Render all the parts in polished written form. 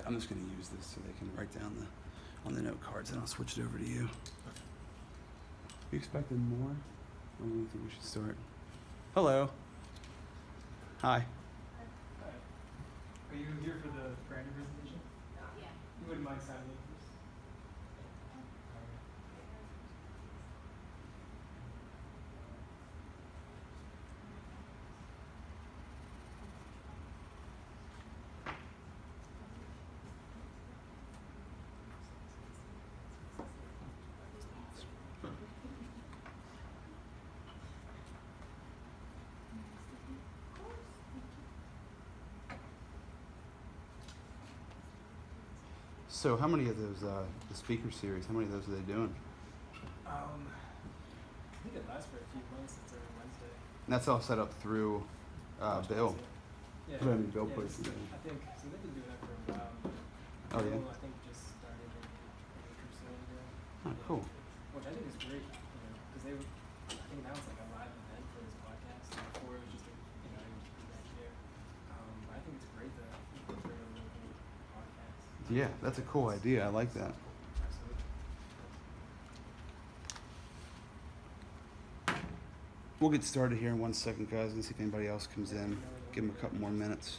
it. I'm just going to use this so they can write down on the note cards, and I'll switch it over to you. You expecting more? Or do you think we should start? Hello. Hi. Hi. Are you here for the branding presentation? Yeah. You wouldn't mind signing in first? So how many of those, the speaker series, how many of those are they doing? I think it lasts for a few months. It's every Wednesday. And that's all set up through Bill. Yeah. What I mean, Bill Yeah, puts it in. I think, so they've been doing that for a while. Oh, yeah? Bill, I think, just started maybe a week or so ago. Oh, cool. Which I think is great, because they, I think now it's like a live event for this podcast. Before it was just a, it was just a present here. I think it's great that they're a local podcast. Yeah, that's a cool idea. I like that. Absolutely. We'll get started here in 1 second, guys, and see if anybody else comes in. Give them a couple more minutes.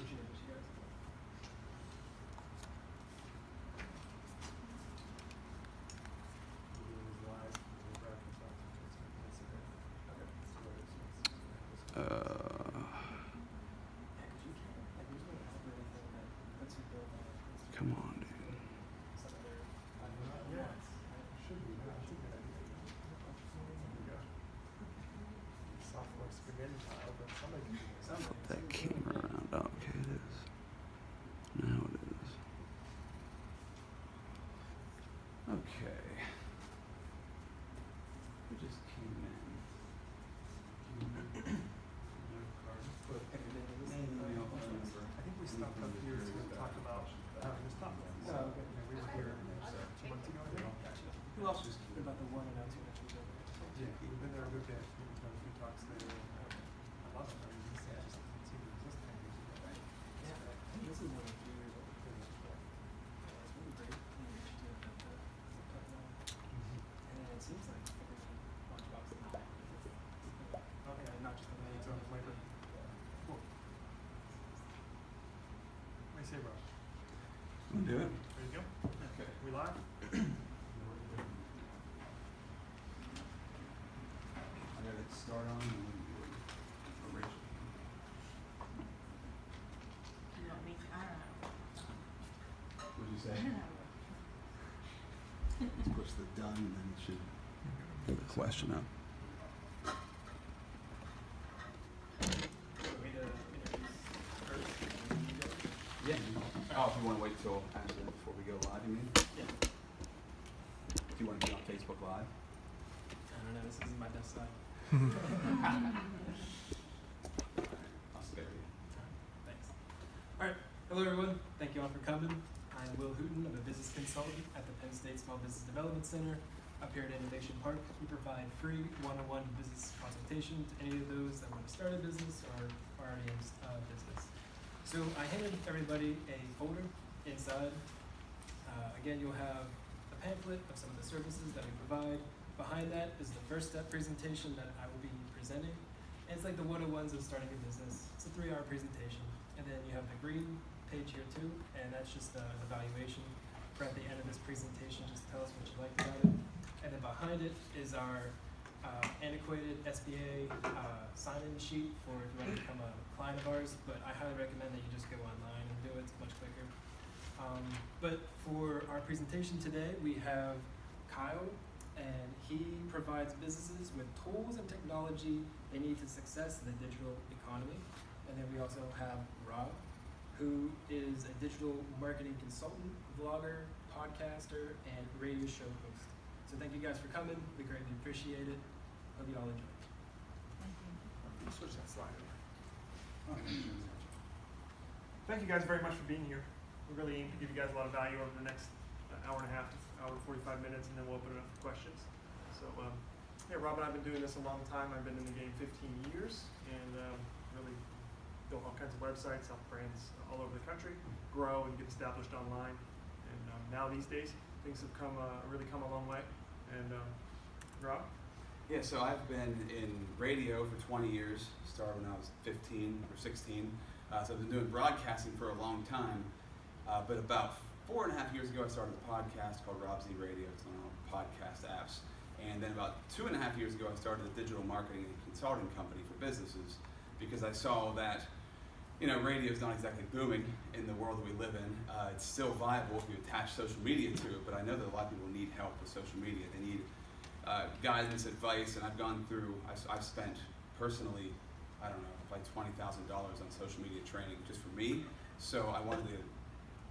Come on, dude. Flip that camera around. Oh, okay, it is. Now it is. Okay. Who just came in? I think we stopped up here to talk about this topic. Oh, okay. We were here 2 months ago, I think. Who else was about the one and out two next week? Yeah, we've been there a good bit. We've done a few talks there. I love it. I mean, this just didn't seem to exist 10 years ago, right? Yeah, I think this is only a few years old. Yeah, it's really great. And it seems like every lunchbox in the back. Okay. Not just the main. It's on the flavor. Cool. What do you say, bro? Wanna do it? Ready to go? Okay. We live? I gotta start on and then do it. Erase. You want me to? I don't know. What'd you say? I don't know. Let's push the done and then it should get the question up. Want me to introduce first? Yeah. Oh, if you want to wait till after before we go live, you mean? Yeah. Do you want to be on Facebook Live? I don't know, this isn't my best side. I'll spare you. Thanks. Alright, hello everyone. Thank you all for coming. I'm Will Hooten. I'm a business consultant at the Penn State Small Business Development Center up here at Innovation Park. We provide free one-on-one business consultation to any of those that want to start a business or are already in business. So I handed everybody a folder inside. Again, you'll have a pamphlet of some of the services that we provide. Behind that is the first step presentation that I will be presenting. And it's like the 101s of starting a business. It's a 3-hour presentation. And then you have the green page here too, and that's just an evaluation for at the end of this presentation. Just tell us what you liked about it. And then behind it is our antiquated SBA sign-in sheet for if you want to become a client of ours, but I highly recommend that you just go online and do it. It's much quicker. But for our presentation today, we have Kyle, and he provides businesses with tools and technology they need to success in the digital economy. And then we also have Rob, who is a digital marketing consultant, vlogger, podcaster, and radio show host. So thank you guys for coming. We greatly appreciate it. Hope you all enjoy. Thank you. Switch that slide over. Thank you guys very much for being here. We really aim to give you guys a lot of value over the next hour and a half, hour and 45 minutes, and then we'll open it up for questions. So, yeah, Rob and I have been doing this a long time. I've been in the game 15 years, and really built all kinds of websites, helped brands all over the country grow and get established online. And now these days, things have really come a long way. And Rob? Yeah, so I've been in radio for 20 years, started when I was 15 or 16. So I've been doing broadcasting for a long time. But about 4.5 years ago, I started a podcast called Rob Z Radio. It's on all podcast apps. And then about 2.5 years ago, I started a digital marketing and consulting company for businesses because I saw that, radio is not exactly booming in the world that we live in. It's still viable if you attach social media to it, but I know that a lot of people need help with social media. They need guidance, advice, and I've spent personally, I don't know, like $20,000 on social media training just for me. So I wanted to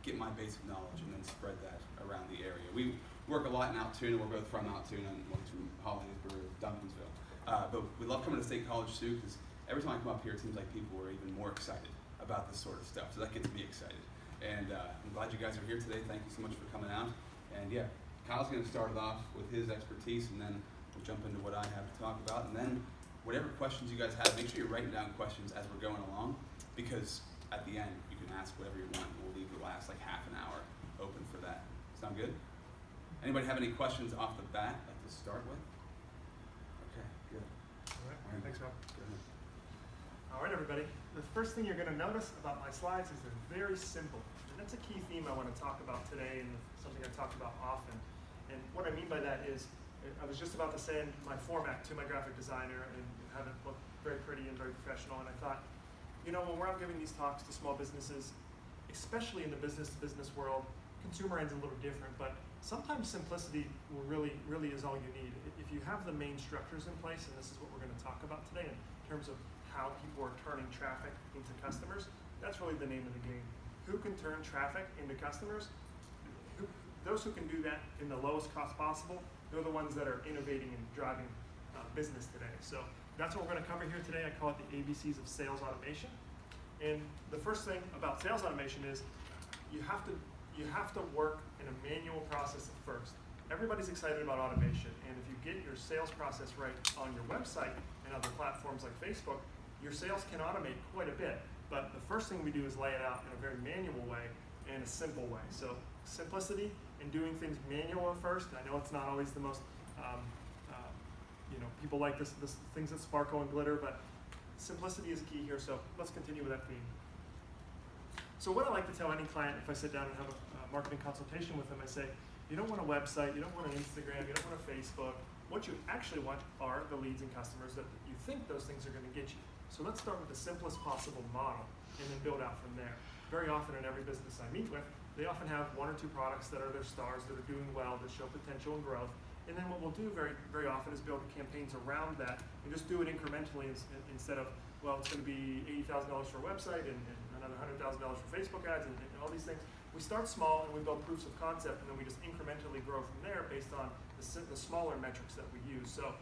get my basic knowledge and then spread that around the area. We work a lot in Altoona. We're both from Altoona, and one's from Hollingsburg, Duncansville. But we love coming to State College too, because every time I come up here, it seems like people are even more excited about this sort of stuff. So that gets me excited. And I'm glad you guys are here today. Thank you so much for coming out. And yeah, Kyle's going to start it off with his expertise, and then we'll jump into what I have to talk about. And then whatever questions you guys have, make sure you're writing down questions as we're going along, because at the end, you can ask whatever you want. We'll leave the last like half an hour open for that. Sound good? Anybody have any questions off the bat like to start with? Okay, good. All right, thanks, Rob. Go ahead. All right, everybody. The first thing you're going to notice about my slides is they're very simple. And that's a key theme I want to talk about today, and something I talk about often. And what I mean by that is, I was just about to send my format to my graphic designer and have it look very pretty and very professional. And I thought, when we're out giving these talks to small businesses, especially in the business-to-business world, consumer end's a little different, but sometimes simplicity really is all you need. If you have the main structures in place, and this is what we're going to talk about today in terms of how people are turning traffic into customers, that's really the name of the game. Who can turn traffic into customers? Those who can do that in the lowest cost possible, they're the ones that are innovating and driving business today. So that's what we're going to cover here today. I call it the ABCs of sales automation. And the first thing about sales automation is you have to work in a manual process at first. Everybody's excited about automation, and if you get your sales process right on your website and other platforms like Facebook, your sales can automate quite a bit. But the first thing we do is lay it out in a very manual way and a simple way. So simplicity in doing things manual at first. I know it's not always the most, people like this things that sparkle and glitter, but simplicity is key here. So let's continue with that theme. So what I like to tell any client if I sit down and have a marketing consultation with them, I say, you don't want a website, you don't want an Instagram, you don't want a Facebook. What you actually want are the leads and customers that you think those things are going to get you. So let's start with the simplest possible model and then build out from there. Very often in every business I meet with, they often have one or two products that are their stars, that are doing well, that show potential and growth. And then what we'll do very, very often is build campaigns around that and just do it incrementally instead of, well, it's going to be $80,000 for a website and another $100,000 for Facebook ads and all these things. We start small and we build proofs of concept, and then we just incrementally grow from there based on the smaller metrics that we use. So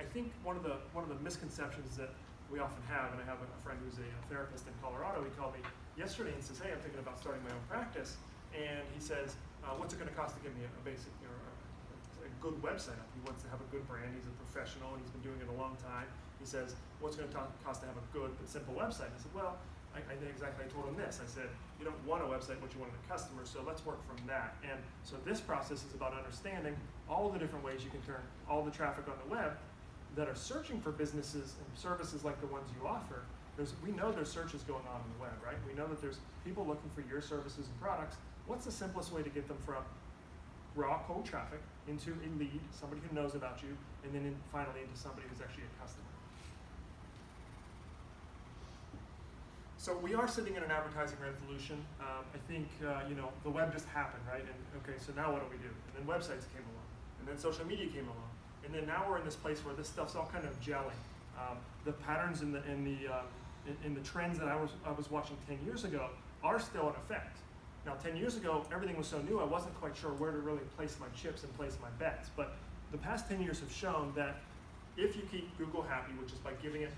I think one of the misconceptions that we often have, and I have a friend who's a therapist in Colorado, he called me yesterday and says, hey, I'm thinking about starting my own practice. And he says, what's it going to cost to give me a basic or a good website up? He wants to have a good brand. He's a professional and he's been doing it a long time. He says, what's it going to cost to have a good but simple website? I said, well, I think exactly, I told him this. I said, you don't want a website, what you want in a customer, so let's work from that. And so this process is about understanding all the different ways you can turn all the traffic on the web that are searching for businesses and services like the ones you offer. We know there's searches going on the web, right? We know that there's people looking for your services and products. What's the simplest way to get them from raw cold traffic into a lead, somebody who knows about you, and then finally into somebody who's actually a customer? So we are sitting in an advertising revolution. I think, the web just happened, right? And okay, so now what do we do? And then websites came along, and then social media came along, and then now we're in this place where this stuff's all kind of gelling. The patterns and the trends that I was watching 10 years ago are still in effect. Now, 10 years ago, everything was so new, I wasn't quite sure where to really place my chips and place my bets. But the past 10 years have shown that if you keep Google happy, which is by giving it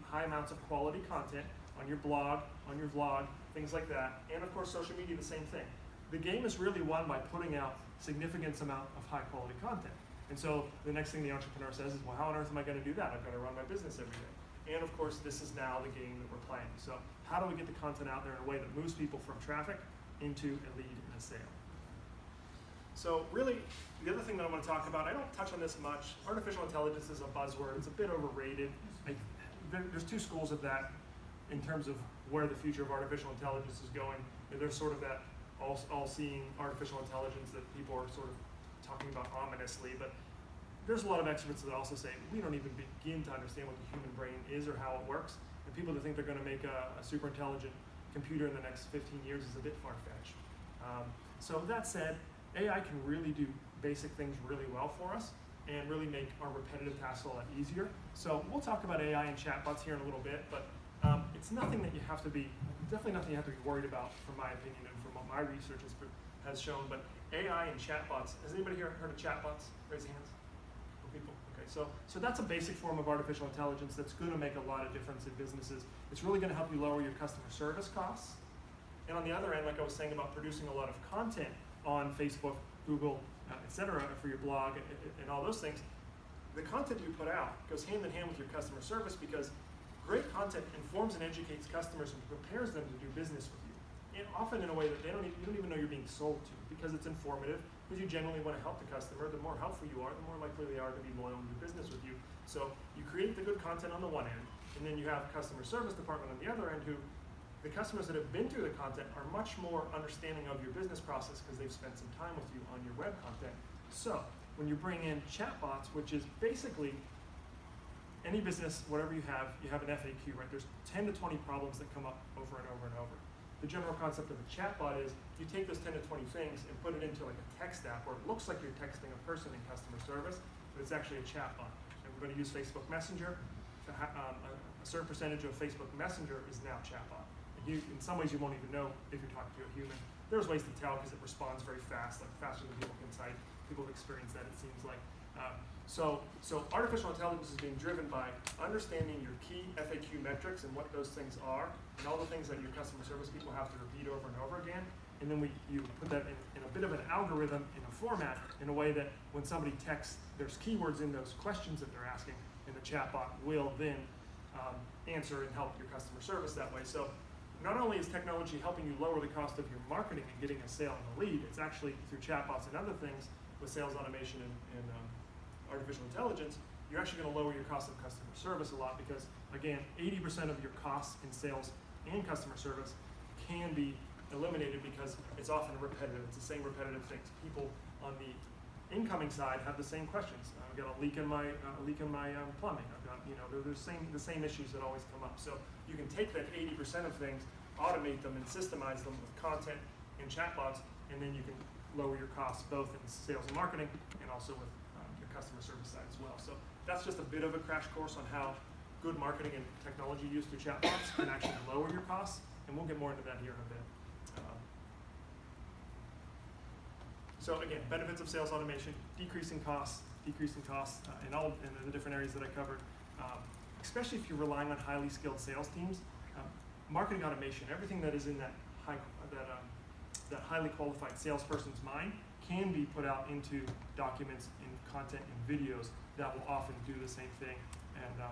high amounts of quality content on your blog, on your vlog, things like that, and of course social media, the same thing. The game is really won by putting out significant amount of high quality content. And so the next thing the entrepreneur says is, well, how on earth am I going to do that? I've got to run my business every day. And of course, this is now the game that we're playing. So how do we get the content out there in a way that moves people from traffic into a lead and a sale? So really, the other thing that I want to talk about, I don't touch on this much. Artificial intelligence is a buzzword. It's a bit overrated. There's two schools of that in terms of where the future of artificial intelligence is going. There's sort of that all-seeing artificial intelligence that people are sort of talking about ominously, but there's a lot of experts that also say we don't even begin to understand what the human brain is or how it works, and people that think they're going to make a super intelligent computer in the next 15 years is a bit far-fetched. So that said, AI can really do basic things really well for us and really make our repetitive tasks a lot easier. So we'll talk about AI and chatbots here in a little bit, but it's nothing that you have to be, definitely nothing you have to be worried about from my opinion and from what my research has shown. But AI and chatbots, has anybody here heard of chatbots? Raise your hands. People. Okay, so that's a basic form of artificial intelligence that's going to make a lot of difference in businesses. It's really going to help you lower your customer service costs. And on the other end, like I was saying about producing a lot of content on Facebook, Google, etc., for your blog and all those things, the content you put out goes hand in hand with your customer service because great content informs and educates customers and prepares them to do business with you. And often in a way that you don't even know you're being sold to because it's informative, because you generally want to help the customer. The more helpful you are, the more likely they are to be loyal and do business with you. So you create the good content on the one end, and then you have a customer service department on the other end who, the customers that have been through the content are much more understanding of your business process because they've spent some time with you on your web content. So when you bring in chatbots, which is basically any business, whatever you have an FAQ, right? There's 10 to 20 problems that come up over and over and over. The general concept of a chatbot is you take those 10 to 20 things and put it into like a text app where it looks like you're texting a person in customer service, but it's actually a chatbot. And we're going to use Facebook Messenger. A certain percentage of Facebook Messenger is now chatbot. And in some ways, you won't even know if you're talking to a human. There's ways to tell because it responds very fast, like faster than people can type. People have experienced that, it seems like. So artificial intelligence is being driven by understanding your key FAQ metrics and what those things are, and all the things that your customer service people have to repeat over and over again. And then you put that in a bit of an algorithm, in a format, in a way that when somebody texts, there's keywords in those questions that they're asking, and the chatbot will then answer and help your customer service that way. So not only is technology helping you lower the cost of your marketing and getting a sale and a lead, it's actually through chatbots and other things with sales automation and artificial intelligence, you're actually going to lower your cost of customer service a lot because, again, 80% of your costs in sales and customer service can be eliminated because it's often repetitive. It's the same repetitive things. People on the incoming side have the same questions. I've got a leak in my plumbing. I've got, they're the same issues that always come up. So you can take that 80% of things, automate them, and systemize them with content and chatbots, and then you can lower your costs both in sales and marketing and also with your customer service side as well. So that's just a bit of a crash course on how good marketing and technology used through chatbots can actually lower your costs, and we'll get more into that here in a bit. So again, benefits of sales automation, decreasing costs in the different areas that I covered. Especially if you're relying on highly skilled sales teams, marketing automation, everything that is in that highly qualified salesperson's mind can be put out into documents and content and videos that will often do the same thing. And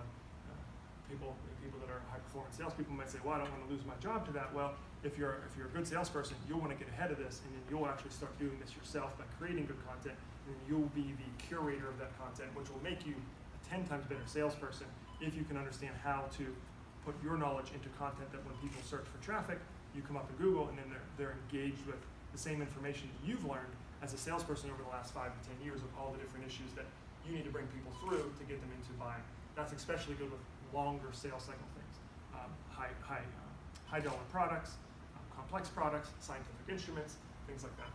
people that are high performance salespeople might say, well, I don't want to lose my job to that. Well, if you're a good salesperson, you'll want to get ahead of this, and then you'll actually start doing this yourself by creating good content, and you'll be the curator of that content, which will make you a 10 times better salesperson if you can understand how to put your knowledge into content that when people search for traffic, you come up in Google, and then they're engaged with the same information that you've learned as a salesperson over the last 5 to 10 years of all the different issues that you need to bring people through to get them into buying. That's especially good with longer sales cycle things, high dollar products, complex products, scientific instruments, things like that.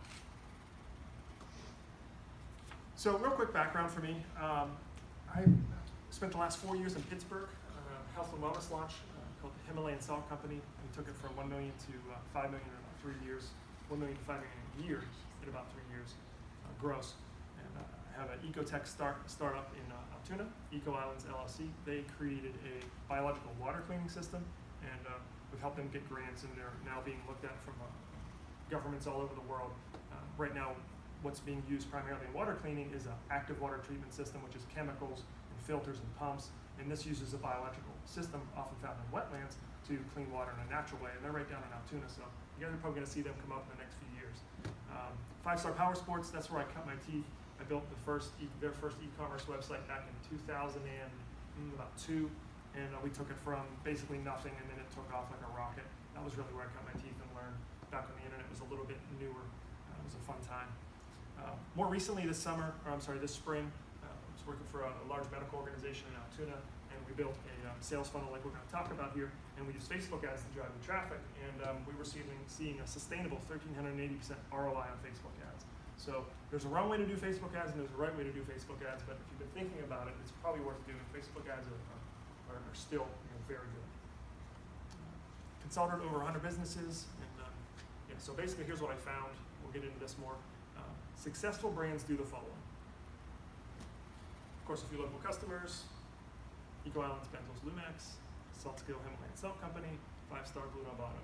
So real quick background for me. I spent the last 4 years in Pittsburgh, health and wellness launch called the Himalayan Salt Company. We took it from 1 million to 5 million in about 3 years, 1 million to 5 million a year in about 3 years gross. And I have an ecotech startup in Altoona, Eco Islands LLC. They created a biological water cleaning system, and we've helped them get grants, and they're now being looked at from governments all over the world. Right now, what's being used primarily in water cleaning is an active water treatment system, which is chemicals and filters and pumps, and this uses a biological system often found in wetlands to clean water in a natural way, and they're right down in Altoona, so you guys are probably gonna see them come up in the next few years. 5 Star Power Sports, that's where I cut my teeth. I built their first e-commerce website back in 2002, and we took it from basically nothing, and then it took off like a rocket. That was really where I cut my teeth and learned back when the internet was a little bit newer. It was a fun time. More recently this spring, I was working for a large medical organization in Altoona, and we built a sales funnel like we're going to talk about here, and we used Facebook ads to drive the traffic, and we were seeing a sustainable 1,380% ROI on Facebook ads. So there's a wrong way to do Facebook ads and there's a right way to do Facebook ads, but if you've been thinking about it, it's probably worth doing. Facebook ads are still very good. Consolidated over 100 businesses, and so basically here's what I found. We'll get into this more. Successful brands do the following. Of course, if you local customers, Eco Islands, Benzos, Lumax, Saltskill, Himalayan Salt Company, 5 Star, Blue Knob Auto.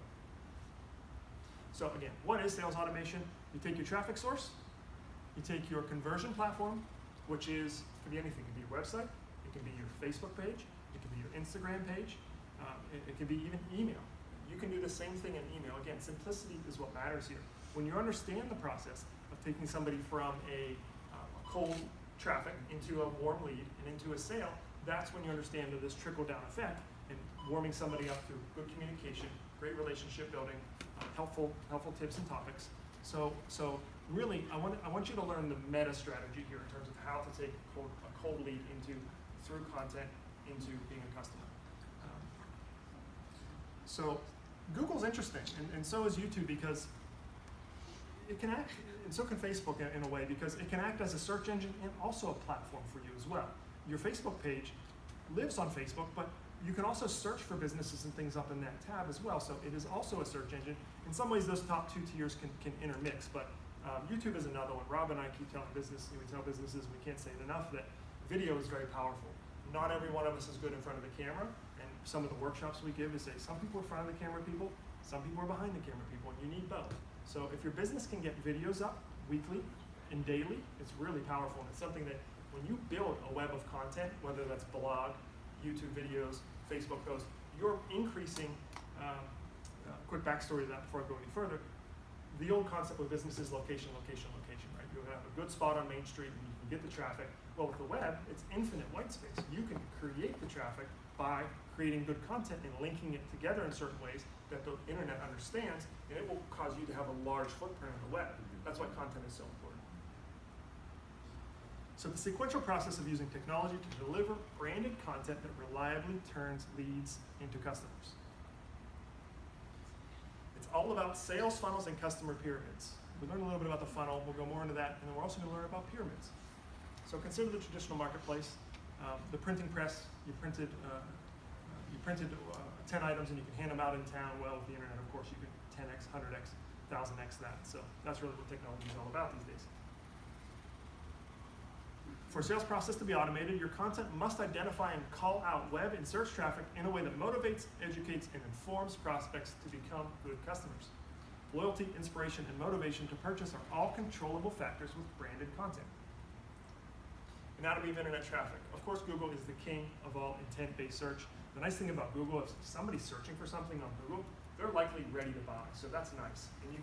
So again, what is sales automation? You take your traffic source, you take your conversion platform, which could be anything. It can be your website, it can be your Facebook page, it can be your Instagram page, it can be even email. You can do the same thing in email. Again, simplicity is what matters here. When you understand the process of taking somebody from a cold traffic into a warm lead and into a sale, that's when you understand that this trickle-down effect and warming somebody up through good communication, great relationship building, helpful tips and topics. So really, I want you to learn the meta strategy here in terms of how to take a cold lead through content into being a customer. So Google's interesting, and so is YouTube, because it can act, and so can Facebook in a way, because it can act as a search engine and also a platform for you as well. Your Facebook page lives on Facebook, but you can also search for businesses and things up in that tab as well. So it is also a search engine. In some ways, those top 2 tiers can intermix, but YouTube is another one. Rob and I keep telling businesses, we can't say it enough, that video is very powerful. Not every one of us is good in front of the camera, and some of the workshops we give is say some people are in front of the camera people, some people are behind the camera people, and you need both. So if your business can get videos up weekly and daily, it's really powerful, and it's something that when you build a web of content, whether that's blog, YouTube videos, Facebook posts, you're increasing, quick backstory to that before I go any further, the old concept with business is location, right? You have a good spot on Main Street and you can get the traffic. Well, with the web, it's infinite white space. You can create the traffic by creating good content and linking it together in certain ways that the internet understands, and it will cause you to have a large footprint on the web. That's why content is so important. So the sequential process of using technology to deliver branded content that reliably turns leads into customers. It's all about sales funnels and customer pyramids. We learned a little bit about the funnel, we'll go more into that, and then we're also going to learn about pyramids. So consider the traditional marketplace, the printing press. You printed 10 items and you can hand them out in town. Well, with the internet, of course, you can 10x, 100x, 1000x that. So that's really what technology is all about these days. For a sales process to be automated, your content must identify and call out web and search traffic in a way that motivates, educates, and informs prospects to become good customers. Loyalty, inspiration, and motivation to purchase are all controllable factors with branded content. Anatomy of internet traffic. Of course, Google is the king of all intent-based search. The nice thing about Google is if somebody's searching for something on Google, they're likely ready to buy. So that's nice. And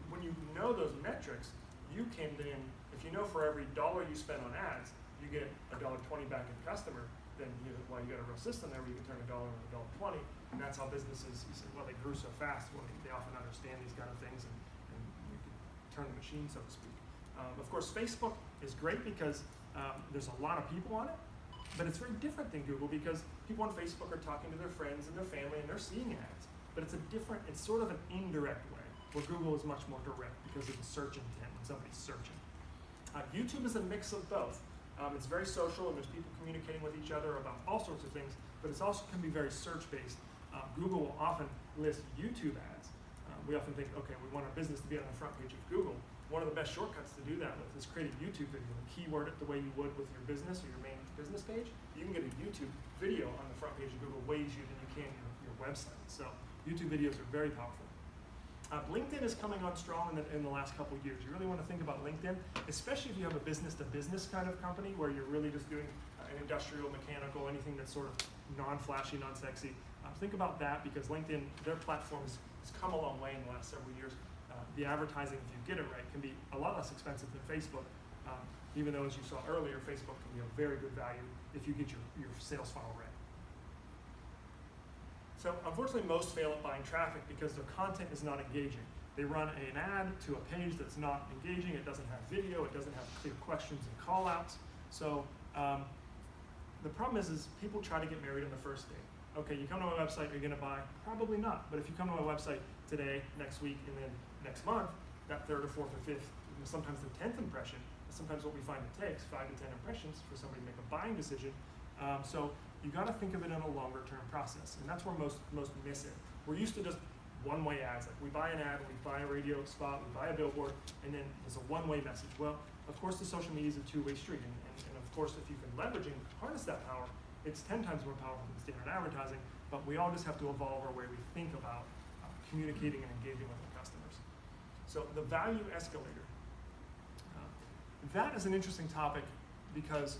when you know those metrics, you can then, if you know for every $1 you spend on ads, you get $1.20 back in customer, then you got a real system there where you can turn $1 into $1.20. And that's how businesses, you say, well, they grew so fast. Well, they often understand these kind of things, and you can turn the machine, so to speak. Of course, Facebook is great because there's a lot of people on it, but it's very different than Google because people on Facebook are talking to their friends and their family and they're seeing ads. But it's sort of an indirect way, where Google is much more direct because of the search intent when somebody's searching. YouTube is a mix of both. It's very social and there's people communicating with each other about all sorts of things, but it also can be very search-based. Google will often list YouTube ads. We often think, okay, we want our business to be on the front page of Google. One of the best shortcuts to do that with is create a YouTube video and keyword it the way you would with your business or your main business page. You can get a YouTube video on the front page of Google way easier than you can your website. So YouTube videos are very powerful. LinkedIn is coming on strong in the last couple of years. You really want to think about LinkedIn, especially if you have a business-to-business kind of company where you're really just doing an industrial, mechanical, anything that's sort of non-flashy, non-sexy. Think about that because LinkedIn, their platform has come a long way in the last several years. The advertising, if you get it right, can be a lot less expensive than Facebook. Even though, as you saw earlier, Facebook can be a very good value if you get your sales funnel right. So unfortunately, most fail at buying traffic because their content is not engaging. They run an ad to a page that's not engaging. It doesn't have video. It doesn't have clear questions and call-outs. So the problem is people try to get married on the first date. Okay, you come to my website, are you going to buy? Probably not. But if you come to my website today, next week, and then next month, that third or fourth or fifth, sometimes the 10th impression, sometimes what we find it takes 5 to 10 impressions for somebody to make a buying decision. So you got to think of it in a longer term process, and that's where most miss it. We're used to just one-way ads. Like we buy an ad, we buy a radio spot, we buy a billboard, and then there's a one-way message. Well, of course, the social media is a two-way street, and of course, if you can leverage and harness that power, it's 10 times more powerful than standard advertising. But we all just have to evolve our way we think about communicating and engaging with our customers. So the value escalator. That is an interesting topic because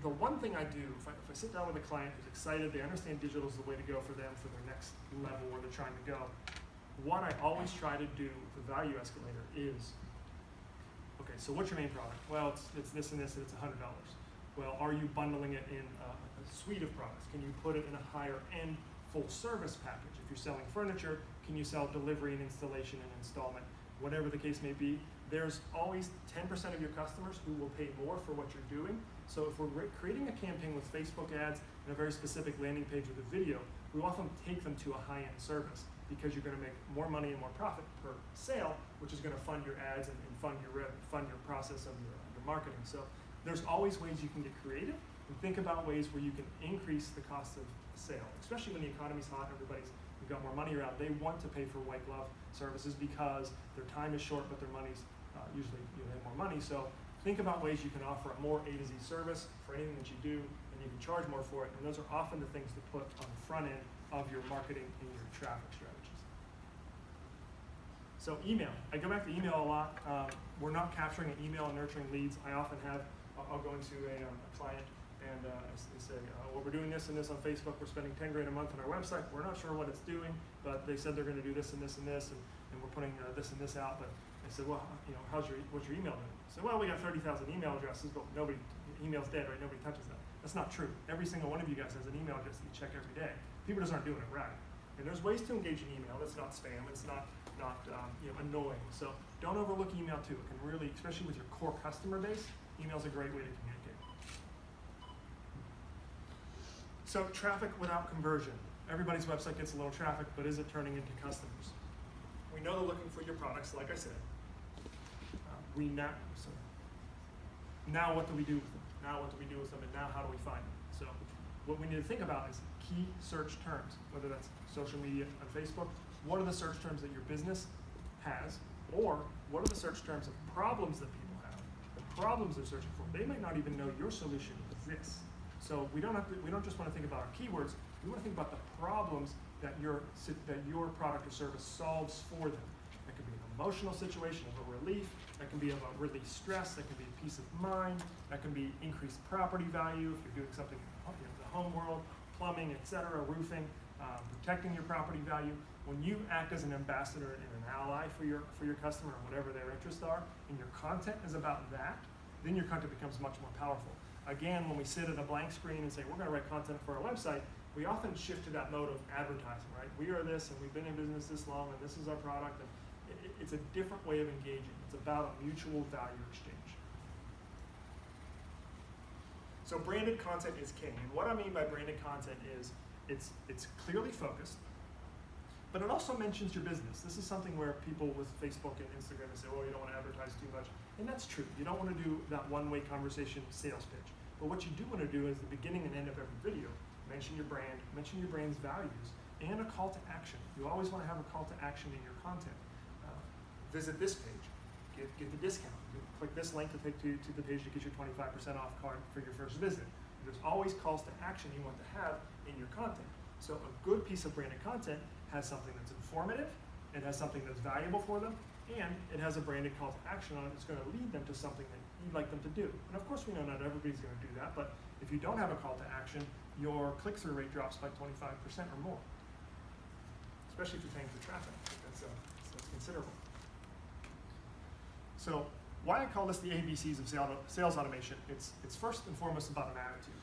the one thing I do, if I sit down with a client who's excited, they understand digital is the way to go for them for their next level where they're trying to go, what I always try to do with the value escalator is, okay, so what's your main product? Well, it's this and this, and it's $100. Well, are you bundling it in a suite of products? Can you put it in a higher end full service package? If you're selling furniture, can you sell delivery and installation and installment? Whatever the case may be, there's always 10% of your customers who will pay more for what you're doing. So if we're creating a campaign with Facebook ads and a very specific landing page with a video, we often take them to a high-end service because you're going to make more money and more profit per sale, which is going to fund your ads and fund your process of your marketing. So there's always ways you can get creative and think about ways where you can increase the cost of sale, especially when the economy's hot, we've got more money around. They want to pay for white glove services because their time is short, but their money's usually they have more money. So think about ways you can offer a more A to Z service for anything that you do, and you can charge more for it. And those are often the things to put on the front end of your marketing and your traffic strategies. So email. I go back to email a lot. We're not capturing an email and nurturing leads. I often have, I'll go into a client and they say, well, we're doing this and this on Facebook. We're spending 10 grand a month on our website. We're not sure what it's doing, but they said they're going to do this and this and this, and we're putting this and this out. But I said, well, what's your email doing? I said, well, we got 30,000 email addresses, but email's dead, right? Nobody touches that. That's not true. Every single one of you guys has an email address that you check every day. People just aren't doing it right. And there's ways to engage in email. That's not spam. It's not annoying. So don't overlook email too. It can really, especially with your core customer base, email's a great way to communicate. So traffic without conversion. Everybody's website gets a little traffic, but is it turning into customers? We know they're looking for your products, like I said. Now what do we do with them? And now how do we find them? So what we need to think about is key search terms, whether that's social media on Facebook. What are the search terms that your business has? Or what are the search terms of problems that people have? The problems they're searching for. They might not even know your solution exists. So we don't just want to think about our keywords. We want to think about the problems that your product or service solves for them. That could be an emotional situation of a relief. That can be about release stress. That can be peace of mind. That can be increased property value if you're doing something in the home world, plumbing, etc., roofing, protecting your property value. When you act as an ambassador and an ally for your customer or whatever their interests are, and your content is about that, then your content becomes much more powerful. Again, when we sit at a blank screen and say we're going to write content for our website, we often shift to that mode of advertising, right? We are this, and we've been in business this long, and this is our product. And it's a different way of engaging. It's about a mutual value exchange. So branded content is king. And what I mean by branded content is it's clearly focused, but it also mentions your business. This is something where people with Facebook and Instagram say, oh, you don't want to advertise too much. And that's true. You don't want to do that one-way conversation sales pitch. But what you do want to do is the beginning and end of every video. Mention your brand, mention your brand's values, and a call to action. You always want to have a call to action in your content. Visit this page, get the discount. Click this link to take to the page to get your 25% off card for your first visit. There's always calls to action you want to have in your content. So a good piece of branded content has something that's informative, it has something that's valuable for them, and it has a branded call to action on it that's going to lead them to something that you'd like them to do. And of course, we know not everybody's going to do that, but if you don't have a call to action, your click-through rate drops by 25% or more, especially if you're paying for traffic. That's considerable. So why I call this the ABCs of sales automation, it's first and foremost about an attitude.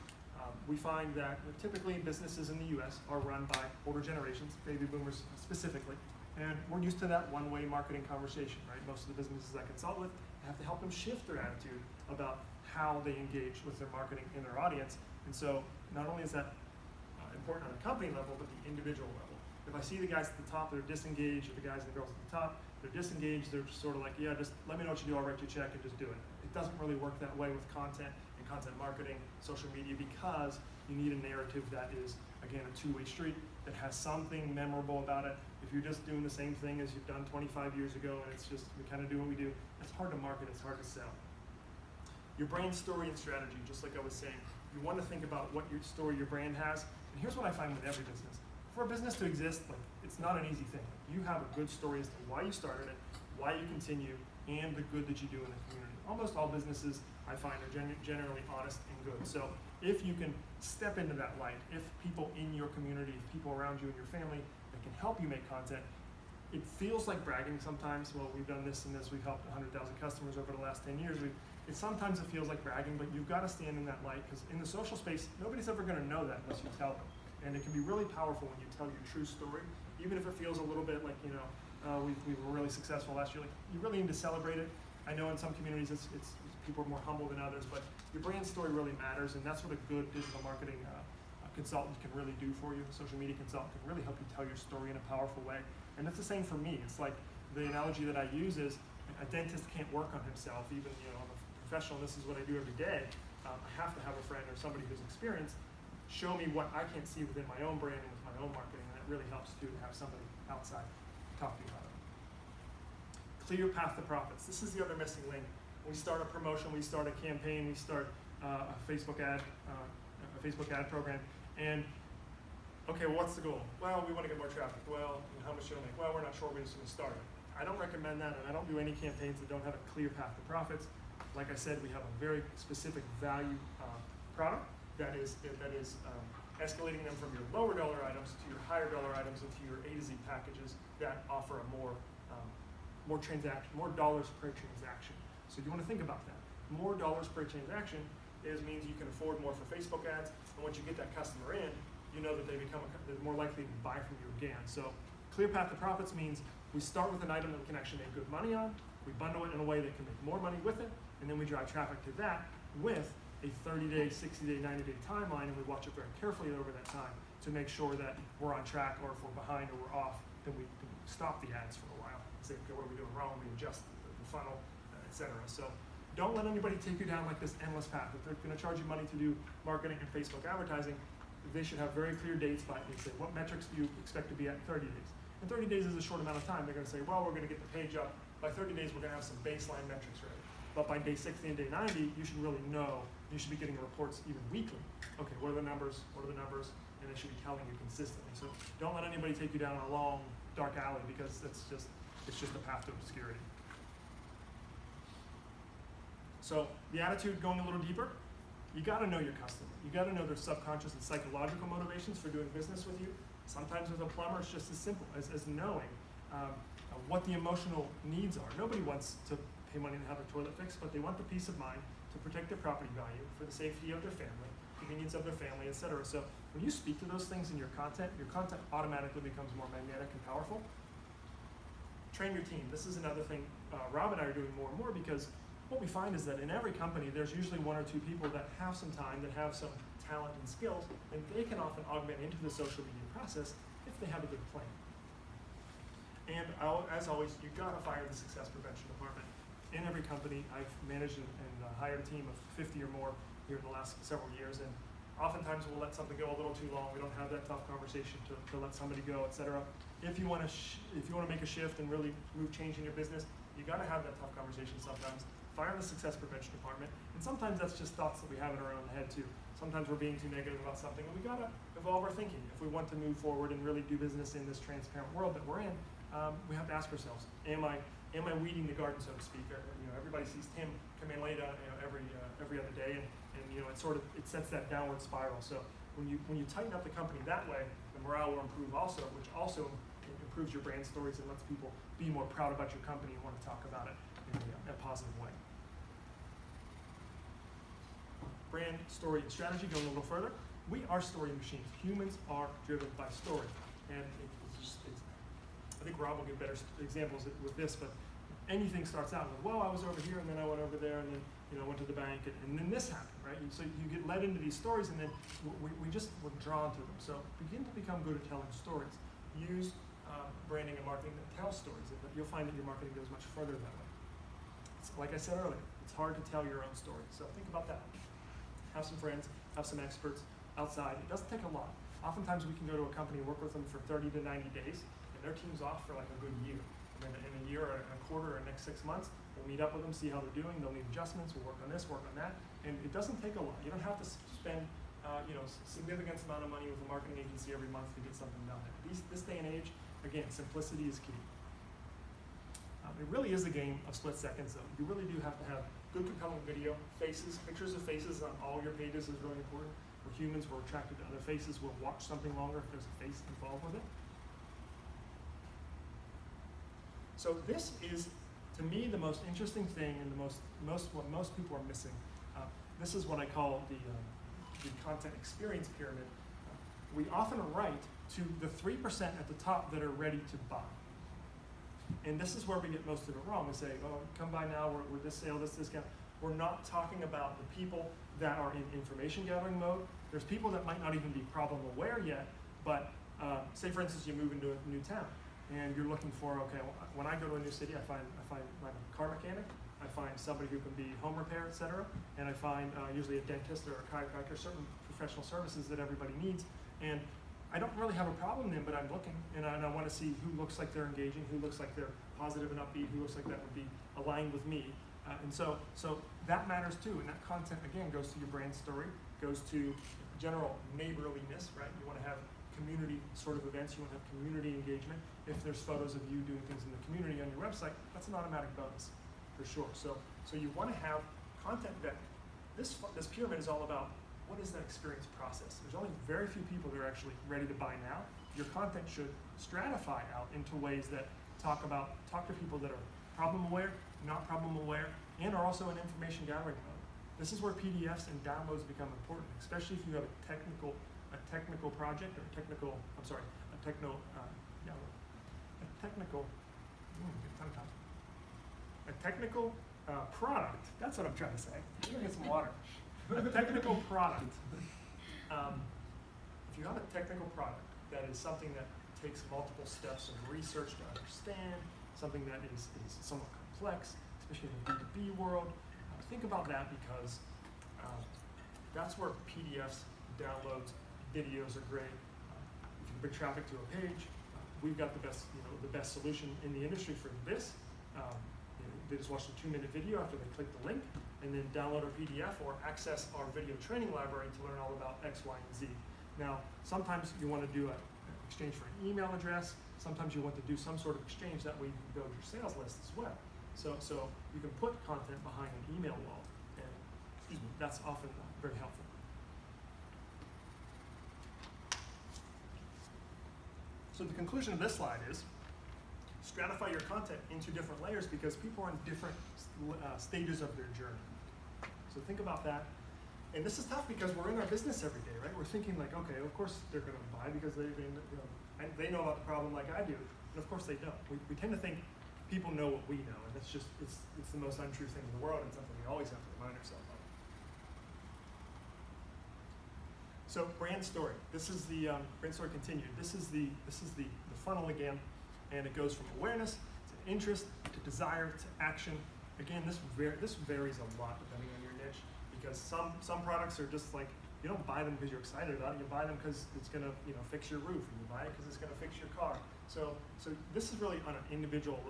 We find that typically businesses in the US are run by older generations, baby boomers specifically, and we're used to that one-way marketing conversation, right? Most of the businesses I consult with have to help them shift their attitude about how they engage with their marketing and their audience. And so not only is that important on a company level, but the individual level. If I see the guys at the top that are disengaged, or the guys and the girls at the top, they're disengaged, they're just sort of like, yeah, just let me know what you do, I'll write you a check and just do it. It doesn't really work that way with content and content marketing, social media, because you need a narrative that is, again, a two-way street, that has something memorable about it. If you're just doing the same thing as you've done 25 years ago and it's just, we kind of do what we do, it's hard to market, it's hard to sell. Your brand story and strategy, just like I was saying, you want to think about what your story, your brand has. And here's what I find with every business. For a business to exist, like, it's not an easy thing. You have a good story as to why you started it, why you continue, and the good that you do in the community. Almost all businesses, I find, are generally honest and good. So if you can step into that light, if people in your community, if people around you and your family that can help you make content, it feels like bragging sometimes. Well, we've done this and this, we've helped 100,000 customers over the last 10 years. Sometimes it feels like bragging, but you've got to stand in that light, because in the social space, nobody's ever going to know that unless you tell them. And it can be really powerful when you tell your true story, even if it feels a little bit like, we were really successful last year. Like, you really need to celebrate it. I know in some communities it's people are more humble than others, but your brand story really matters, and that's what a good digital marketing consultant can really do for you. A social media consultant can really help you tell your story in a powerful way. And it's the same for me. It's like the analogy that I use is a dentist can't work on himself, even I'm a professional, and this is what I do every day. I have to have a friend or somebody who's experienced show me what I can't see within my own brand and with my own marketing, and it really helps too to have somebody outside talk to you about it. Clear path to profits. This is the other missing link. We start a promotion, we start a campaign, we start a Facebook ad program, and okay, well, what's the goal? Well, we want to get more traffic. Well, how much you'll make? Well, we're not sure, we're just going to start it. I don't recommend that, and I don't do any campaigns that don't have a clear path to profits. Like I said, we have a very specific value product that is escalating them from your lower dollar items to your higher dollar items and to your A to Z packages that offer a more dollars per transaction. So you want to think about that. More dollars per transaction means you can afford more for Facebook ads, and once you get that customer in, you know that they're more likely to buy from you again. So clear path to profits means we start with an item that we can actually make good money on, we bundle it in a way that can make more money with it, and then we drive traffic to that with a 30-day, 60-day, 90-day timeline, and we watch it very carefully over that time to make sure that we're on track, or if we're behind or we're off, then we stop the ads for a while and say, okay, what are we doing wrong? We adjust the funnel, etc. So don't let anybody take you down like this endless path. If they're going to charge you money to do marketing and Facebook advertising, they should have very clear dates by it. They say, what metrics do you expect to be at in 30 days? And 30 days is a short amount of time. They're going to say, well, we're going to get the page up. By 30 days, we're going to have some baseline metrics ready. But by day 60 and day 90, you should really know. You should be getting reports even weekly. Okay, what are the numbers? What are the numbers? And they should be telling you consistently. So don't let anybody take you down a long, dark alley, because it's just a path to obscurity. So the attitude, going a little deeper, you got to know your customer. You got to know their subconscious and psychological motivations for doing business with you. Sometimes with a plumber, it's just as simple as knowing what the emotional needs are. Nobody wants to pay money to have their toilet fixed, but they want the peace of mind to protect their property value, for the safety of their family, convenience of their family, etc. So when you speak to those things in your content automatically becomes more magnetic and powerful. Train your team. This is another thing Rob and I are doing more and more, because what we find is that in every company, there's usually one or two people that have some time, that have some talent and skills, and they can often augment into the social media process if they have a good plan. And as always, you've got to fire the success prevention department. In every company, I've managed and hired a team of 50 or more here in the last several years, and oftentimes we'll let something go a little too long. We don't have that tough conversation to let somebody go, etc. If you want to make a shift and really move change in your business, you got to have that tough conversation sometimes. Fire the success prevention department, and sometimes that's just thoughts that we have in our own head too. Sometimes we're being too negative about something, and we got to evolve our thinking. If we want to move forward and really do business in this transparent world that we're in, we have to ask ourselves, am I weeding the garden, so to speak? Everybody sees Tim come in late, every other day, and it sets that downward spiral. So when you tighten up the company that way, the morale will improve also, which also improves your brand stories and lets people be more proud about your company and want to talk about it in a positive way. Brand, story, and strategy, going a little further. We are story machines. Humans are driven by story. And I think Rob will give better examples with this, but anything starts out with, well, I was over here, and then I went over there, and then went to the bank, and then this happened, right? So you get led into these stories, and then we're drawn to them. So begin to become good at telling stories. Use branding and marketing that tells stories, and you'll find that your marketing goes much further that way. Like I said earlier, it's hard to tell your own story. So think about that. Have some friends, have some experts outside. It doesn't take a lot. Oftentimes we can go to a company and work with them for 30 to 90 days, and their team's off for like a good year. And then in a year or a quarter or next 6 months, we'll meet up with them, see how they're doing. They'll need adjustments. We'll work on this, work on that. And it doesn't take a lot. You don't have to spend significant amount of money with a marketing agency every month to get something done. This day and age, again, simplicity is key. It really is a game of split seconds, though. You really do have to have good, compelling video, faces, pictures of faces on all your pages is really important. We're humans, we're attracted to other faces. We'll watch something longer if there's a face involved with it. So this is, to me, the most interesting thing and what most people are missing. This is what I call the content experience pyramid. We often write to the 3% at the top that are ready to buy. And this is where we get most of it wrong. We say, oh, come by now, we're this sale, this discount. We're not talking about the people that are in information gathering mode. There's people that might not even be problem aware yet, but say for instance you move into a new town and you're looking for, okay, when I go to a new city, I find like a car mechanic, I find somebody who can be home repair, etc., and I find usually a dentist or a chiropractor, certain professional services that everybody needs. And I don't really have a problem then, but I'm looking, and I want to see who looks like they're engaging, who looks like they're positive and upbeat, who looks like that would be aligned with me. And so that matters too, and that content, again, goes to your brand story, goes to general neighborliness, right? You want to have community sort of events, you want to have community engagement. If there's photos of you doing things in the community on your website, that's an automatic bonus, for sure. So you want to have content that, this pyramid is all about, what is that experience process? There's only very few people that are actually ready to buy now. Your content should stratify out into ways that talk to people that are problem aware, not problem aware, and are also in information gathering mode. This is where PDFs and downloads become important, especially if you have a technical project or a technical product. That's what I'm trying to say. I'm gonna get some water. A technical product. If you have a technical product that is something that takes multiple steps of research to understand, something that is somewhat complex, especially in the B2B world, think about that, because that's where PDFs, downloads, videos are great. If you can bring traffic to a page, we've got the best solution in the industry for this. They just watch a 2-minute video after they click the link, and then download our PDF or access our video training library to learn all about X, Y, and Z. Now, sometimes you want to do an exchange for an email address. Sometimes you want to do some sort of exchange, that way you can build your sales list as well. So you can put content behind an email wall, and that's often very helpful. So the conclusion of this slide is, stratify your content into different layers, because people are in different stages of their journey. So think about that. And this is tough because we're in our business every day, right? We're thinking like, okay, of course they're going to buy because they know about the problem like I do, and of course they don't. We tend to think people know what we know, and it's the most untrue thing in the world, and something we always have to remind ourselves of. So brand story. This is the brand story continued. This is the funnel again. And it goes from awareness to interest to desire to action. Again, this varies a lot depending on your niche, because some products are just like, you don't buy them because you're excited about it. You buy them because it's going to fix your roof, and you buy it because it's going to fix your car. So this is really on an individual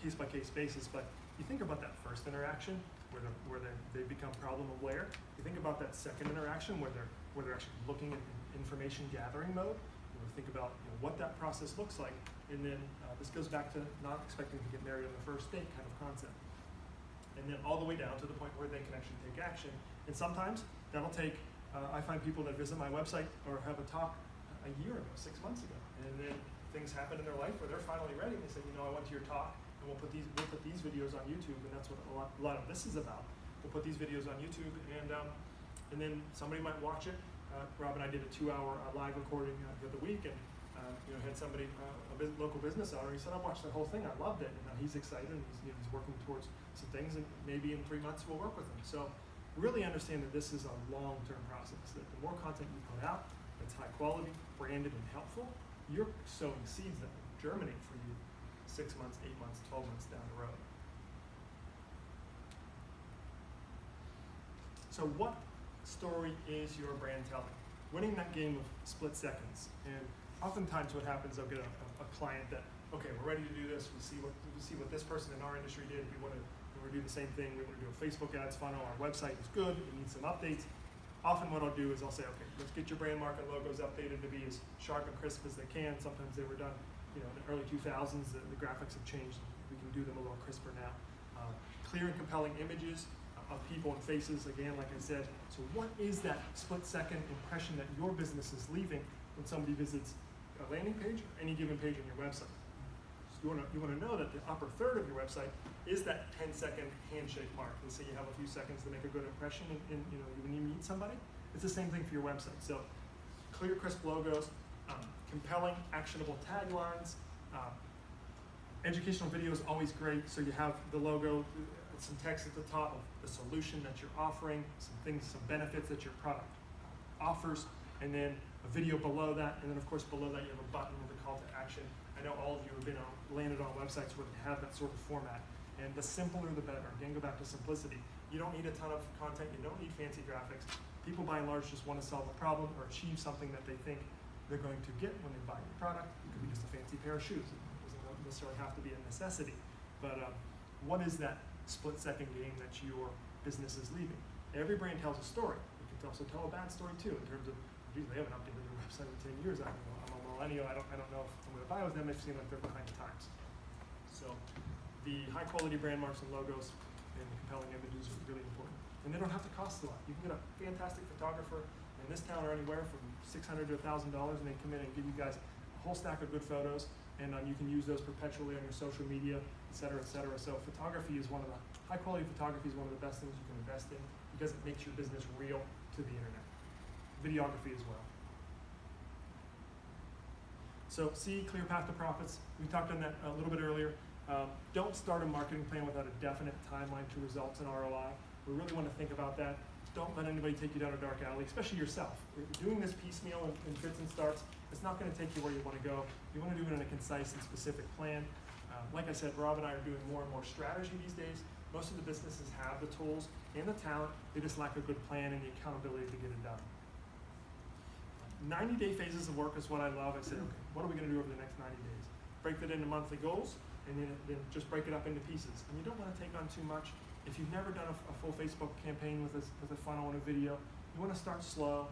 case-by-case basis. But you think about that first interaction where they become problem aware. You think about that second interaction where they're actually looking at information gathering mode. You think about what that process looks like. And then this goes back to not expecting to get married on the first date kind of concept. And then all the way down to the point where they can actually take action. And sometimes that'll take, I find people that visit my website or have a talk a year ago, 6 months ago. And then things happen in their life where they're finally ready. They say, I went to your talk and we'll put these videos on YouTube, and that's what a lot of this is about. We'll put these videos on YouTube, and then somebody might watch it. Rob and I did a 2-hour live recording the other week, and had somebody, local business owner. He said, "I watched the whole thing. I loved it." And he's excited, and he's working towards some things, and maybe in 3 months we'll work with him. So really understand that this is a long-term process. That the more content you put out that's high quality, branded, and helpful, you're sowing seeds that will germinate for you 6 months, 8 months, 12 months down the road. So what story is your brand telling? Winning that game of split seconds. And oftentimes what happens, I'll get a client that, okay, we're ready to do this. We see what this person in our industry did. We want to do the same thing. We want to do a Facebook ads funnel. Our website is good. We need some updates. Often what I'll do is I'll say, okay, let's get your brand market logos updated to be as sharp and crisp as they can. Sometimes they were done, in the early 2000s. The graphics have changed. We can do them a little crisper now. Clear and compelling images of people and faces, again, like I said. So what is that split-second impression that your business is leaving when somebody visits a landing page or any given page on your website? So you want to know that the upper third of your website is that 10-second handshake mark. Let's say you have a few seconds to make a good impression when you meet somebody. It's the same thing for your website. So clear, crisp logos, compelling, actionable taglines. Educational video is always great. So you have the logo, some text at the top of the solution that you're offering, some benefits that your product offers, and then a video below that, and then of course below that you have a button with a call to action. I know all of you have landed on websites where they have that sort of format, and the simpler the better. Again, go back to simplicity. You don't need a ton of content, you don't need fancy graphics. People by and large just want to solve a problem or achieve something that they think they're going to get when they buy your product. It could be just a fancy pair of shoes. It doesn't necessarily have to be a necessity. But what is that split-second game that your business is leaving? Every brand tells a story. You can also tell a bad story too, in terms of, geez, they haven't updated their website in 10 years. I'm a millennial. I don't know if I'm going to buy with them. They seem like they're behind the times. So the high-quality brand marks and logos and the compelling images are really important. And they don't have to cost a lot. You can get a fantastic photographer in this town or anywhere from $600 to $1,000, and they come in and give you guys a whole stack of good photos, and you can use those perpetually on your social media, et cetera, et cetera. So high quality photography is one of the best things you can invest in because it makes your business real to the internet. Videography as well. So clear path to profits. We talked on that a little bit earlier. Don't start a marketing plan without a definite timeline to results and ROI. We really want to think about that. Don't let anybody take you down a dark alley, especially yourself. If you're doing this piecemeal in fits and starts, it's not going to take you where you want to go. You want to do it in a concise and specific plan. Like I said, Rob and I are doing more and more strategy these days. Most of the businesses have the tools and the talent. They just lack a good plan and the accountability to get it done. 90-day phases of work is what I love. I said, okay, what are we going to do over the next 90 days? Break that into monthly goals, and then just break it up into pieces. And you don't want to take on too much. If you've never done a full Facebook campaign with a funnel and a video, you want to start slow.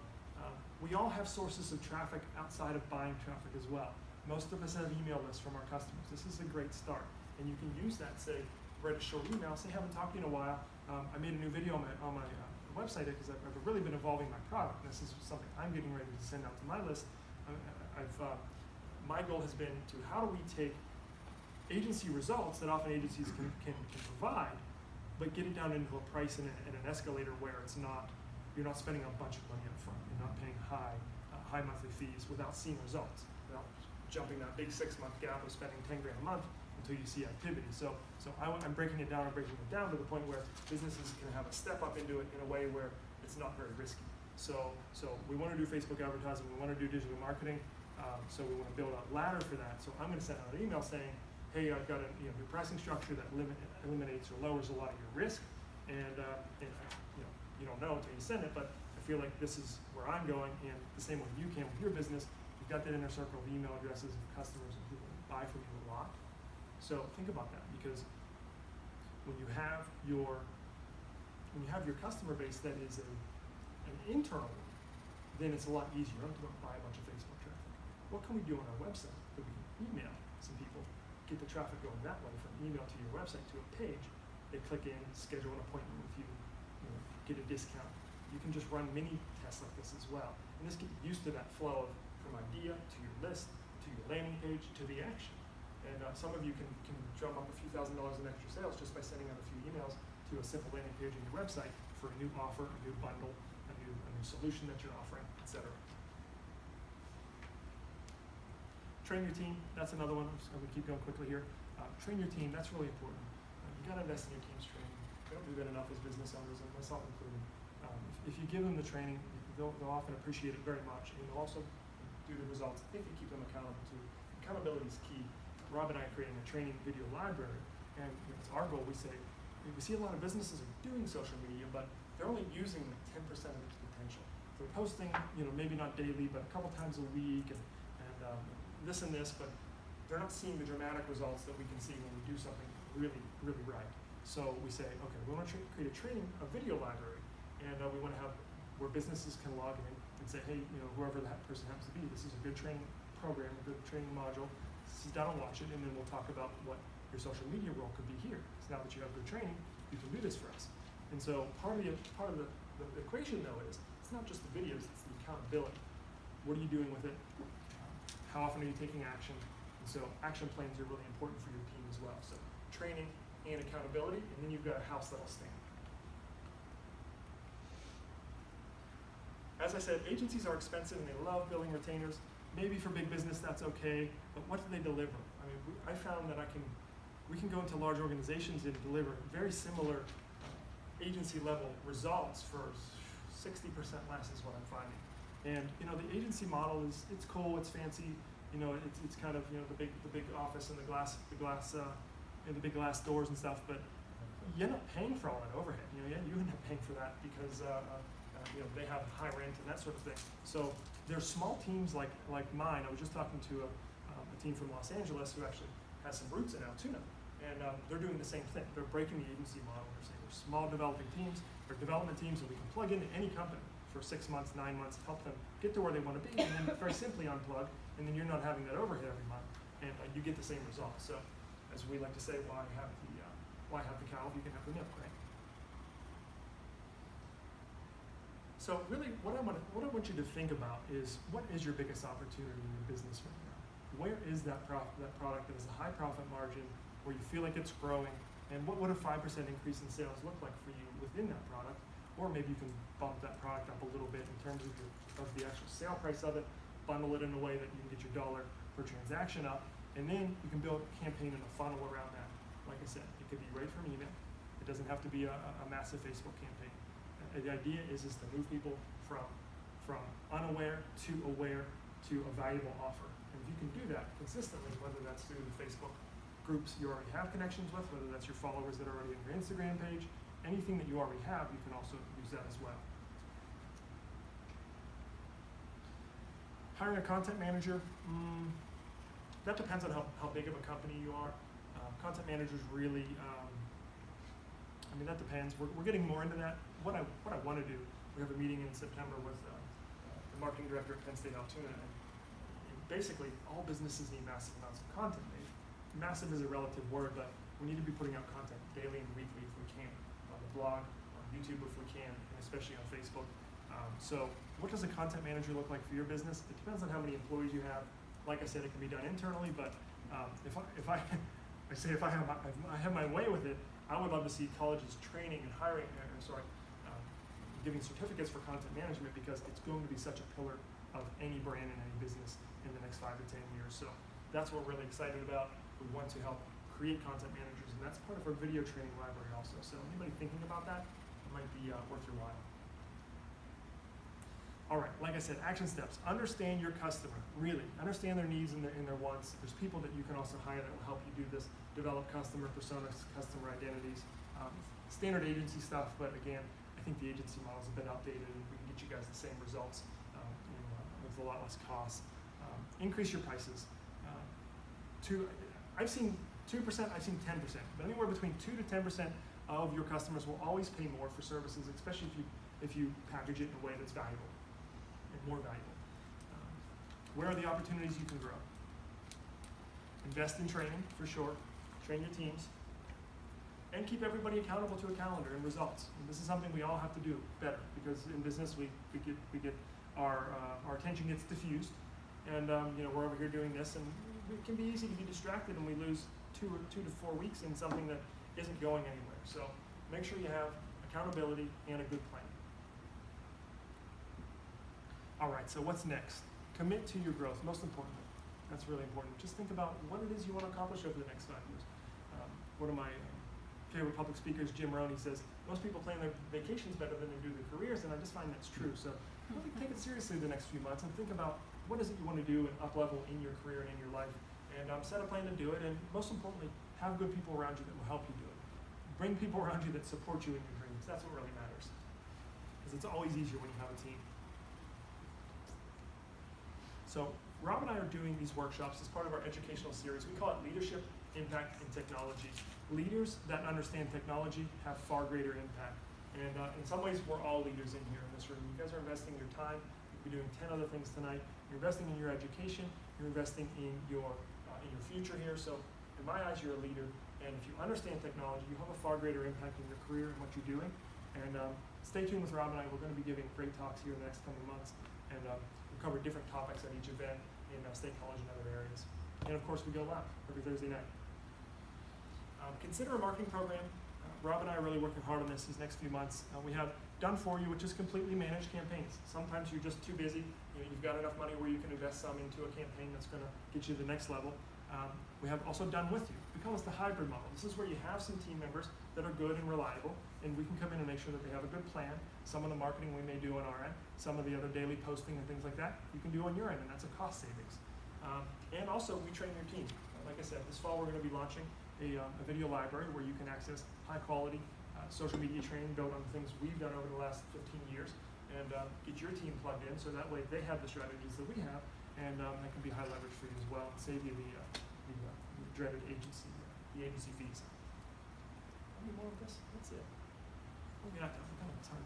We all have sources of traffic outside of buying traffic as well. Most of us have email lists from our customers. This is a great start. And you can use that, say, write a short email, say, haven't talked to you in a while. I made a new video on my website because I've really been evolving my product. This is something I'm getting ready to send out to my list. My goal has been to how do we take agency results that often agencies can provide, but get it down into a price and an escalator where you're not spending a bunch of money up front. You're not paying high monthly fees without seeing results, without jumping that big 6-month gap of spending 10 grand a month until you see activity. So I'm breaking it down to the point where businesses can have a step up into it in a way where it's not very risky. So we want to do Facebook advertising, we want to do digital marketing, so we want to build a ladder for that. So I'm going to send out an email saying, hey, I've got a new pricing structure that eliminates or lowers a lot of your risk, and you don't know until you send it, but I feel like this is where I'm going, and the same way you can with your business. You've got that inner circle of email addresses of customers and people that buy from you a lot. So think about that, because when you have your customer base that is an internal one, then it's a lot easier. You don't have to go buy a bunch of Facebook traffic. What can we do on our website that we can email? some people, get the traffic going that way from email to your website to a page. They click in, schedule an appointment with you, get a discount. You can just run mini tests like this as well. And this gets used to that flow of from idea to your list, to your landing page, to the action. And some of you can drum up a few $1,000s in extra sales just by sending out a few emails to a simple landing page on your website for a new offer, a new bundle, a new solution that you're offering, etc. Train your team, that's another one. I'm going to keep going quickly here. Train your team, that's really important. You got to invest in your team's training. We don't do that enough as business owners, and myself included. If you give them the training, they'll often appreciate it very much, and they'll also do the results. I think you keep them accountable too. Accountability is key. Rob and I are creating a training video library, and it's our goal. We see a lot of businesses are doing social media, but they're only using 10% of its potential. They're posting, maybe not daily, but a couple times a week, and this and this, but they're not seeing the dramatic results that we can see when we do something really, really right. So we say, okay, we want to create a video library, and we want to have where businesses can log in and say, hey, whoever that person happens to be, this is a good training program, a good training module. Sit down and watch it, and then we'll talk about what your social media role could be here. So now that you have good training, you can do this for us. And so part of the equation though is it's not just the videos, it's the accountability. What are you doing with it? How often are you taking action? And so action plans are really important for your team as well. So training and accountability, and then you've got a house that'll stand. As I said, agencies are expensive and they love billing retainers. Maybe for big business that's okay, but what do they deliver? I mean, I found that we can go into large organizations and deliver very similar agency level results for 60% less is what I'm finding. And the agency model it's cool, it's fancy, it's kind of the big office and the big glass doors and stuff, but you end up paying for all that overhead. You end up paying for that because they have high rent and that sort of thing. So there's small teams like mine. I was just talking to a team from Los Angeles who actually has some roots in Altoona, and they're doing the same thing. They're breaking the agency model. They're saying we're small developing teams, or development teams, and we can plug into any company for 6 months, 9 months, help them get to where they want to be, and then very simply unplug, and then you're not having that overhead every month, and you get the same results. So, as we like to say, why have the cow if you can have the milk, right? So really, what I want you to think about is, what is your biggest opportunity in your business right now? Where is that product that has a high profit margin, where you feel like it's growing, and what would a 5% increase in sales look like for you within that product? Or maybe you can bump that product up a little bit in terms of the actual sale price of it, bundle it in a way that you can get your dollar per transaction up, and then you can build a campaign and a funnel around that. Like I said, it could be right from email. It doesn't have to be a massive Facebook campaign. The idea is to move people from unaware to aware to a valuable offer. And if you can do that consistently, whether that's through the Facebook groups you already have connections with, whether that's your followers that are already on your Instagram page, anything that you already have, you can also use that as well. Hiring a content manager, that depends on how big of a company you are. Content managers really, that depends. We're getting more into that. What I want to do, we have a meeting in September with the marketing director at Penn State Altoona, and basically all businesses need massive amounts of content. Massive is a relative word, but we need to be putting out content daily and weekly if we can, on the blog, on YouTube if we can, and especially on Facebook. So what does a content manager look like for your business? It depends on how many employees you have. Like I said, it can be done internally, but if I have my way with it, I would love to see colleges training and hiring, giving certificates for content management, because it's going to be such a pillar of any brand and any business in the next 5 to 10 years. So that's what we're really excited about. We want to help create content managers, and that's part of our video training library also. So anybody thinking about that, it might be worth your while. All right, like I said, action steps. Understand your customer, really. Understand their needs and their wants. There's people that you can also hire that will help you do this. Develop customer personas, customer identities, standard agency stuff, but again, I think the agency models have been updated and we can get you guys the same results with a lot less cost. Increase your prices. I've seen 2%, I've seen 10%, but anywhere between 2 to 10% of your customers will always pay more for services, especially if you package it in a way that's valuable and more valuable. Where are the opportunities you can grow? invest in training, for sure, train your teams, and keep everybody accountable to a calendar and results. And this is something we all have to do better, because in business we get our attention gets diffused, and we're over here doing this, and it can be easy to be distracted, and we lose two to 4 weeks in something that isn't going anywhere. So make sure you have accountability and a good plan. All right, so what's next? Commit to your growth, most importantly. That's really important. Just think about what it is you want to accomplish over the next 5 years. One of my favorite public speakers, Jim Rohn, he says, most people plan their vacations better than they do their careers, and I just find that's true. So really take it seriously the next few months and think about what is it you want to do and up-level in your career and in your life. And set a plan to do it, and most importantly, have good people around you that will help you do it. Bring people around you that support you in your dreams. That's what really matters. Because it's always easier when you have a team. So Rob and I are doing these workshops as part of our educational series. We call it Leadership, Impact, and Technology. Leaders that understand technology have far greater impact. And in some ways, we're all leaders in here in this room. You guys are investing your time. You're doing 10 other things tonight. You're investing in your education. You're investing in your future here. So in my eyes, you're a leader. And if you understand technology, you have a far greater impact in your career and what you're doing. And stay tuned with Rob and I. We're going to be giving great talks here in the next coming months. And we'll cover different topics at each event in State College and other areas. And of course, we go live every Thursday night. Consider a marketing program. Rob and I are really working hard on this these next few months. We have Done For You, which is completely managed campaigns. Sometimes you're just too busy. You've got enough money where you can invest some into a campaign that's going to get you to the next level. We have also Done With You. We call this the hybrid model. This is where you have some team members that are good and reliable, and we can come in and make sure that they have a good plan. Some of the marketing we may do on our end, some of the other daily posting and things like that, you can do on your end, and that's a cost savings. And also, we train your team. Like I said, this fall we're going to be launching a video library where you can access high quality social media training built on the things we've done over the last 15 years, and get your team plugged in so that way they have the strategies that we have, and that can be high leverage for you as well, and save you the dreaded agency fees. Any more of this? That's it. Oh, yeah, I'm kind of tired.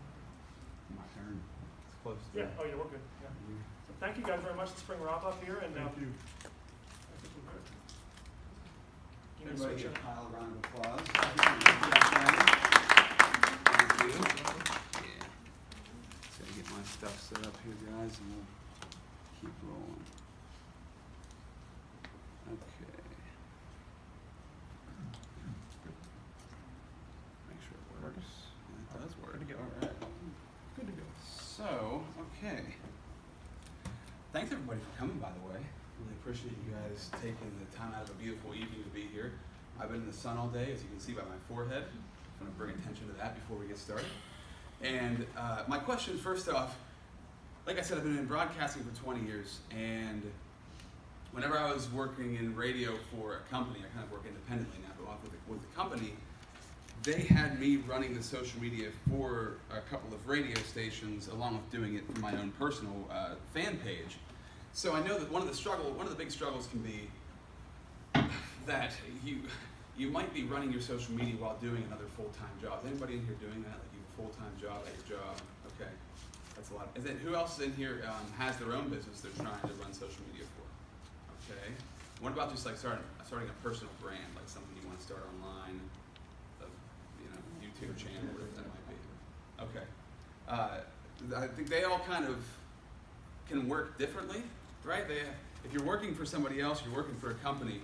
My turn. It's close. Yeah. Oh, yeah, we're good. Yeah. So thank you guys very much. Let's bring Rob up here, and Thank you. I think we're good. Everybody Switch give a it. pile of round of applause. Thank you. Yeah. Just gotta get my stuff set up here, guys, and we'll keep rolling. Okay. Make sure it works. Yeah, it does work. Good to go. All right. Good to go. So, okay. Thanks everybody for coming, by the way. Really appreciate you guys taking the time out of a beautiful evening to be here. I've been in the sun all day, as you can see by my forehead. I'm going to bring attention to that before we get started. And my question, first off, like I said, I've been in broadcasting for 20 years, and whenever I was working in radio for a company, I kind of work independently now, but with the company, they had me running the social media for a couple of radio stations, along with doing it for my own personal fan page. So I know that one of the big struggles can be that you might be running your social media while doing another full-time job. Is anybody in here doing that? Like you have a full-time job at your job? Okay, that's a lot. And then who else in here has their own business they're trying to run social media for? Okay. What about just like starting a personal brand, like something you want to start online, YouTube channel, whatever that might be? Okay. I think they all kind of can work differently, right? If you're working for somebody else, you're working for a company,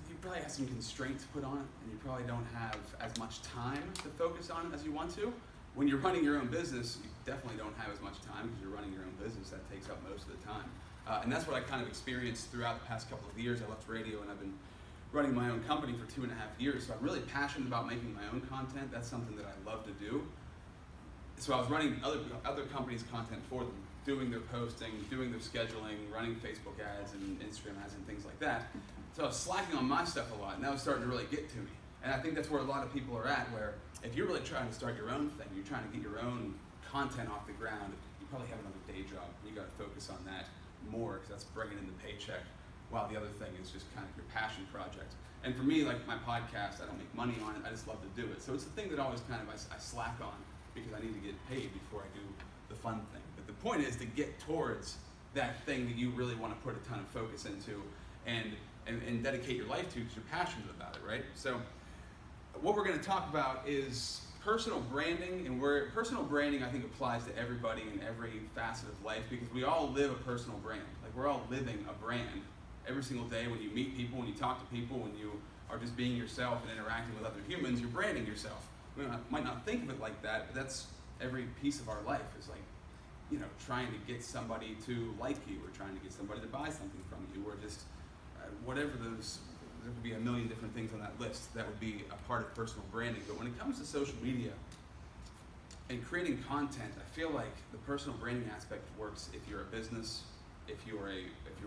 you probably have some constraints put on it, and you probably don't have as much time to focus on it as you want to. When you're running your own business, you definitely don't have as much time because you're running your own business. That takes up most of the time. And that's what I kind of experienced throughout the past couple of years. I left radio and I've been running my own company for 2.5 years. So I'm really passionate about making my own content. That's something that I love to do. So I was running other companies' content for them, doing their posting, doing their scheduling, running Facebook ads and Instagram ads and things like that. So I was slacking on my stuff a lot, and that was starting to really get to me. And I think that's where a lot of people are at, where if you're really trying to start your own thing, you're trying to get your own content off the ground, you probably have another day job. You got to focus on that more because that's bringing in the paycheck, while the other thing is just kind of your passion project. And for me, like my podcast, I don't make money on it. I just love to do it. So it's the thing that always kind of I slack on because I need to get paid before I do the fun thing. But the point is to get towards that thing that you really want to put a ton of focus into. and dedicate your life to because you're passionate about it, right? So what we're going to talk about is personal branding, and where personal branding I think applies to everybody in every facet of life, because we all live a personal brand. Like, we're all living a brand every single day. When you meet people, when you talk to people, when you are just being yourself and interacting with other humans, you're branding yourself. We might not think of it like that, but that's every piece of our life is like, you know, trying to get somebody to like you, or trying to get somebody to buy something from you, or just whatever those. There could be a million different things on that list that would be a part of personal branding. But when it comes to social media and creating content, I feel like the personal branding aspect works if you're a business, if you're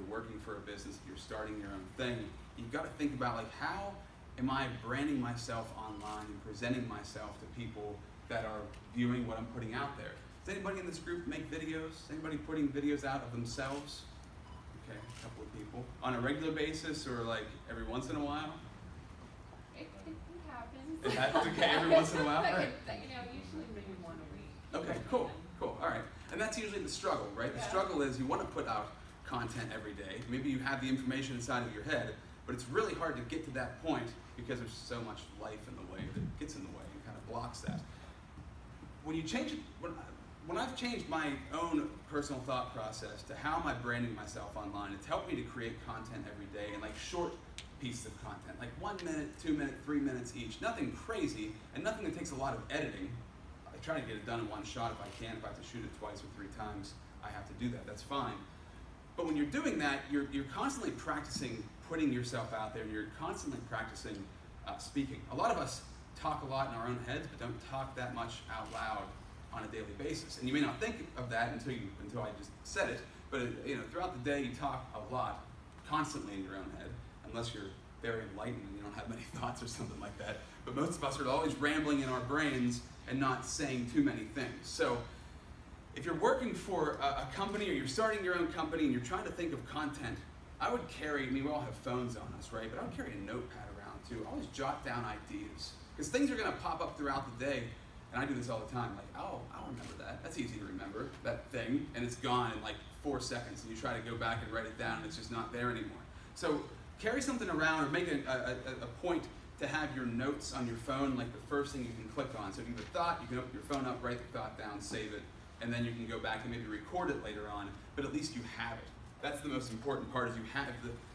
working for a business, if you're starting your own thing. You've got to think about, like, how am I branding myself online and presenting myself to people that are viewing what I'm putting out there? Does anybody in this group make videos? Is anybody putting videos out of themselves? Okay, a couple of people. On a regular basis, or like every once in a while? It happens. It happens, okay, every once in a while? All right. Usually maybe 1 a week. Okay, cool, all right. And that's usually the struggle, right? The Yeah. struggle is you want to put out content every day. Maybe you have the information inside of your head, but it's really hard to get to that point because there's so much life in the way that gets in the way and kind of blocks that. When you change it, when I've changed my own personal thought process to how am I branding myself online, it's helped me to create content every day, and like short pieces of content, like 1 minute, 2 minutes, 3 minutes each. Nothing crazy, and nothing that takes a lot of editing. I try to get it done in one shot if I can. If I have to shoot it twice or 3 times, I have to do that. That's fine. But when you're doing that, you're constantly practicing putting yourself out there. You're constantly practicing speaking. A lot of us talk a lot in our own heads, but don't talk that much out loud on a daily basis. And you may not think of that until I just said it. But throughout the day, you talk a lot, constantly in your own head, unless you're very enlightened and you don't have many thoughts or something like that. But most of us are always rambling in our brains and not saying too many things. So if you're working for a company, or you're starting your own company and you're trying to think of content, I would carry, we all have phones on us, right? But I would carry a notepad around too. Always jot down ideas, because things are going to pop up throughout the day. And I do this all the time, like, oh, I'll remember that. That's easy to remember, that thing, and it's gone in like 4 seconds, and you try to go back and write it down, and it's just not there anymore. So carry something around, or make a point to have your notes on your phone like the first thing you can click on. So if you have a thought, you can open your phone up, write the thought down, save it, and then you can go back and maybe record it later on, but at least you have it. That's the most important part, is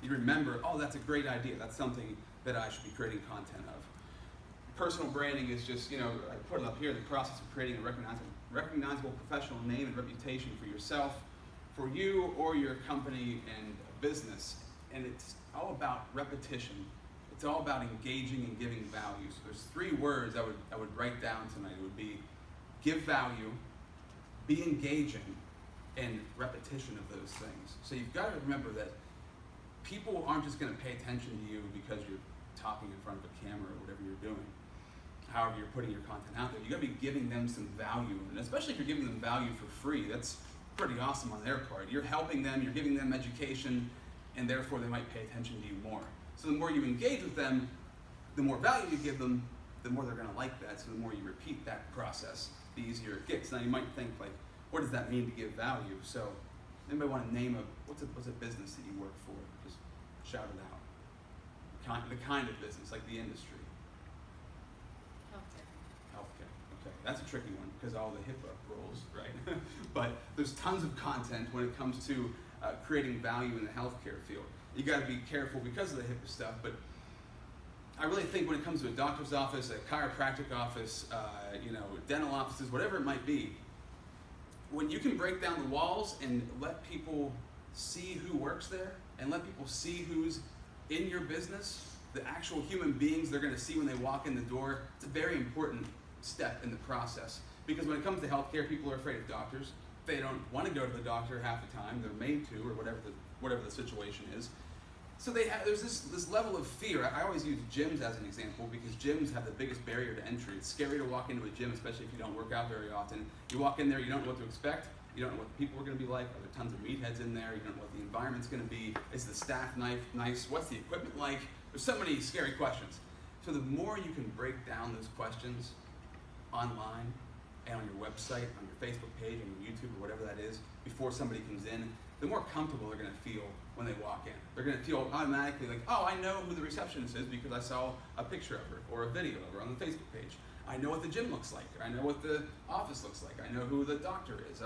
you remember, oh, that's a great idea. That's something that I should be creating content of. Personal branding is just, I put it up here, the process of creating a recognizable professional name and reputation for yourself, for you or your company and business. And it's all about repetition. It's all about engaging and giving value. So there's 3 words I would write down tonight. It would be give value, be engaging, and repetition of those things. So you've got to remember that people aren't just going to pay attention to you because you're talking in front of a camera or whatever you're doing. However you're putting your content out there, you got to be giving them some value, and especially if you're giving them value for free, that's pretty awesome on their part. You're helping them, you're giving them education, and therefore they might pay attention to you more. So the more you engage with them, the more value you give them, the more they're going to like that. So the more you repeat that process, the easier it gets. Now you might think, like, what does that mean to give value? So anybody want to name what's a business that you work for? Just shout it out. The kind of business, like the industry. Healthcare. Okay, that's a tricky one because all the HIPAA rules, right? But there's tons of content when it comes to creating value in the healthcare field. You got to be careful because of the HIPAA stuff, but I really think when it comes to a doctor's office, a chiropractic office, dental offices, whatever it might be, when you can break down the walls and let people see who works there and let people see who's in your business, the actual human beings they're going to see when they walk in the door, it's a very important step in the process. Because when it comes to healthcare, people are afraid of doctors. They don't want to go to the doctor half the time. They're made to, or whatever the situation is. So there's this level of fear. I always use gyms as an example because gyms have the biggest barrier to entry. It's scary to walk into a gym, especially if you don't work out very often. You walk in there, you don't know what to expect. You don't know what the people are going to be like. Are there tons of meatheads in there? You don't know what the environment's going to be. Is the staff nice? What's the equipment like? There's so many scary questions. So the more you can break down those questions online and on your website, on your Facebook page, on your YouTube, or whatever that is, before somebody comes in, the more comfortable they're going to feel when they walk in. They're going to feel automatically like, oh, I know who the receptionist is because I saw a picture of her or a video of her on the Facebook page. I know what the gym looks like. I know what the office looks like. I know who the doctor is.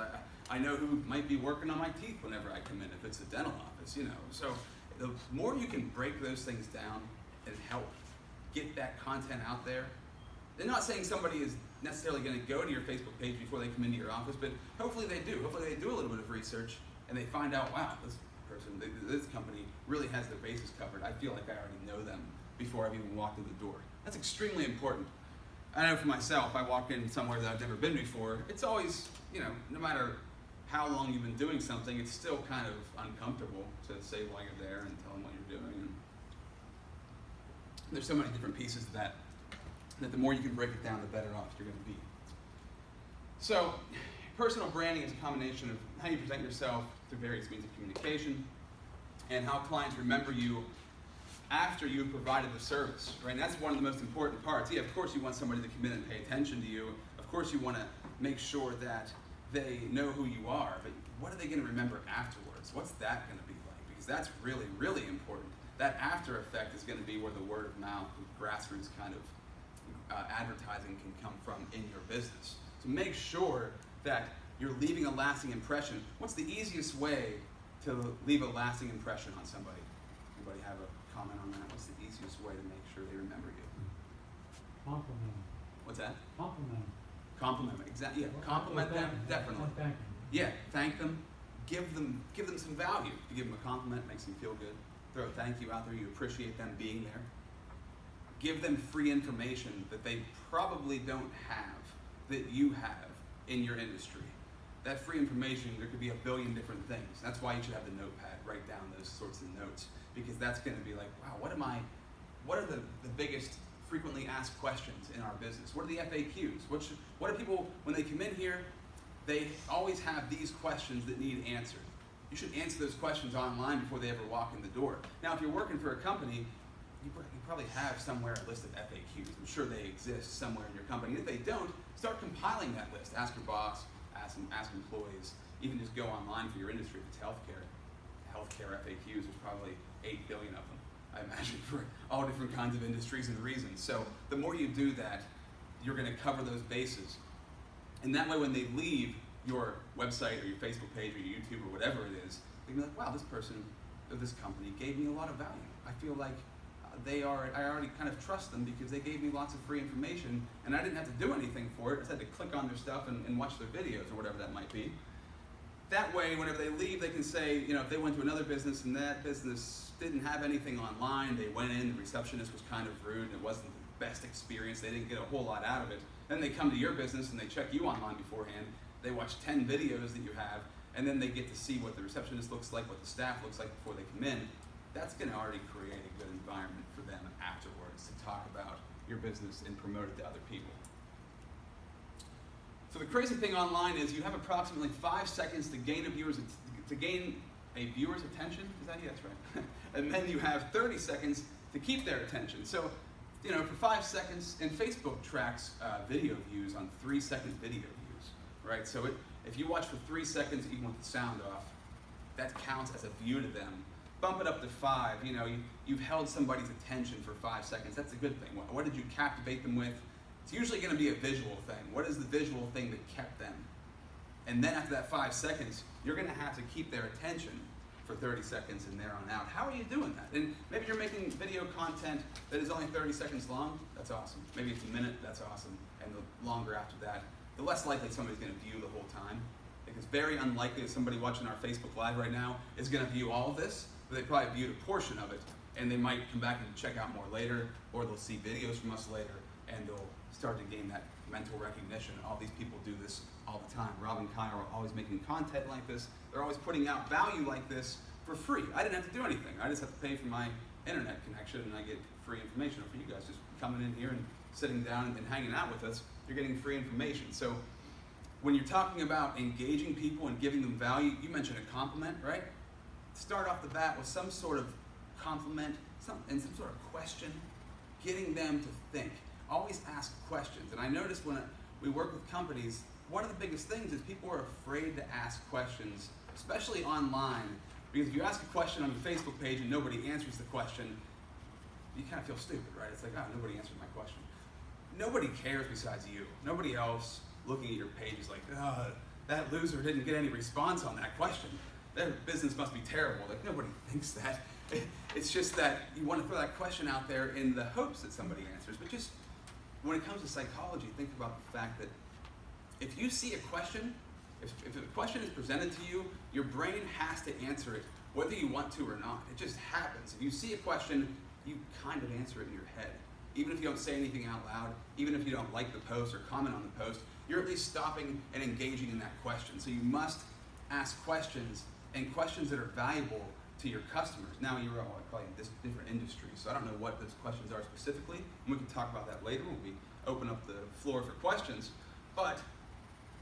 I know who might be working on my teeth whenever I come in, if it's a dental office, you know. So the more you can break those things down and help get that content out there, they're not saying somebody is necessarily going to go to your Facebook page before they come into your office, but hopefully they do. Hopefully they do a little bit of research and they find out, wow, this person, this company really has their bases covered. I feel like I already know them before I've even walked in the door. That's extremely important. I know for myself, I walk in somewhere that I've never been before, it's always, you know, no matter how long you've been doing something, it's still kind of uncomfortable to say why you're there and tell them what you're doing. And there's so many different pieces to that the more you can break it down, the better off you're going to be. So, personal branding is a combination of how you present yourself through various means of communication and how clients remember you after you've provided the service, right? And that's one of the most important parts. Yeah, of course you want somebody to come in and pay attention to you. Of course you want to make sure that they know who you are, but what are they going to remember afterwards? What's that going to be like? Because that's really, really important. That after effect is going to be where the word of mouth, the grassroots kind of advertising can come from in your business. So make sure that you're leaving a lasting impression. What's the easiest way to leave a lasting impression on somebody? Anybody have a comment on that? What's the easiest way to make sure they remember you? Compliment. What's that? Compliment. Compliment them. Exactly. Yeah. Compliment them. Definitely. Thank Yeah. Thank them. Give them some value. You give them a compliment, makes them feel good. Throw a thank you out there. You appreciate them being there. Give them free information that they probably don't have that you have in your industry. That free information, there could be a billion different things. That's why you should have the notepad, write down those sorts of notes, because that's going to be like, wow, what are the biggest frequently asked questions in our business? What are the FAQs? What are people, when they come in here, they always have these questions that need answered. You should answer those questions online before they ever walk in the door. Now, if you're working for a company, you probably have somewhere a list of FAQs. I'm sure they exist somewhere in your company. If they don't, start compiling that list. Ask your boss, ask employees, even just go online for your industry. If it's healthcare FAQs, there's probably 8 billion of them, I imagine, for all different kinds of industries and reasons. So the more you do that, you're going to cover those bases. And that way, when they leave your website or your Facebook page or your YouTube or whatever it is, they're going to be like, wow, this person or this company gave me a lot of value. I feel like I already kind of trust them because they gave me lots of free information and I didn't have to do anything for it. I just had to click on their stuff and watch their videos or whatever that might be. That way, whenever they leave, they can say, you know, if they went to another business and that business didn't have anything online, they went in, the receptionist was kind of rude, and it wasn't the best experience, they didn't get a whole lot out of it. Then they come to your business and they check you online beforehand, they watch 10 videos that you have, and then they get to see what the receptionist looks like, what the staff looks like before they come in. That's going to already create a good environment for them afterwards to talk about your business and promote it to other people. So the crazy thing online is you have approximately 5 seconds to gain a viewer's attention. Is that? Yes, right. And then you have 30 seconds to keep their attention. So, you know, for 5 seconds, and Facebook tracks video views on 3-second video views, right? So if you watch for 3 seconds, even with the sound off, that counts as a view to them. Bump it up to 5. You know, you've held somebody's attention for 5 seconds. That's a good thing. What did you captivate them with? It's usually going to be a visual thing. What is the visual thing that kept them? And then after that 5 seconds, you're going to have to keep their attention for 30 seconds and there on out. How are you doing that? And maybe you're making video content that is only 30 seconds long. That's awesome. Maybe it's a minute. That's awesome. And the longer after that, the less likely somebody's going to view the whole time. It's very unlikely that somebody watching our Facebook Live right now is going to view all of this, but they probably viewed a portion of it, and they might come back and check out more later, or they'll see videos from us later, and they'll start to gain that mental recognition. All these people do this all the time. Rob and Kai are always making content like this. They're always putting out value like this for free. I didn't have to do anything. I just have to pay for my internet connection, and I get free information. For you guys just coming in here and sitting down and hanging out with us, you're getting free information. So when you're talking about engaging people and giving them value, you mentioned a compliment, right? Start off the bat with some sort of compliment and some sort of question, getting them to think. Always ask questions. And I noticed when we work with companies, one of the biggest things is people are afraid to ask questions especially online, because if you ask a question on your Facebook page and nobody answers the question, you kind of feel stupid, right? It's like, oh, nobody answered my question. Nobody cares besides you. Nobody else looking at your page is like, oh, that loser didn't get any response on that question. Their business must be terrible. Like, nobody thinks that. It's just that you want to throw that question out there in the hopes that somebody answers. But just when it comes to psychology, think about the fact that if you see a question, if a question is presented to you, your brain has to answer it whether you want to or not. It just happens. If you see a question, you kind of answer it in your head. Even if you don't say anything out loud, even if you don't like the post or comment on the post, you're at least stopping and engaging in that question. So you must ask questions, and questions that are valuable to your customers. Now you're all probably in different industries, so I don't know what those questions are specifically, and we can talk about that later when we open up the floor for questions. But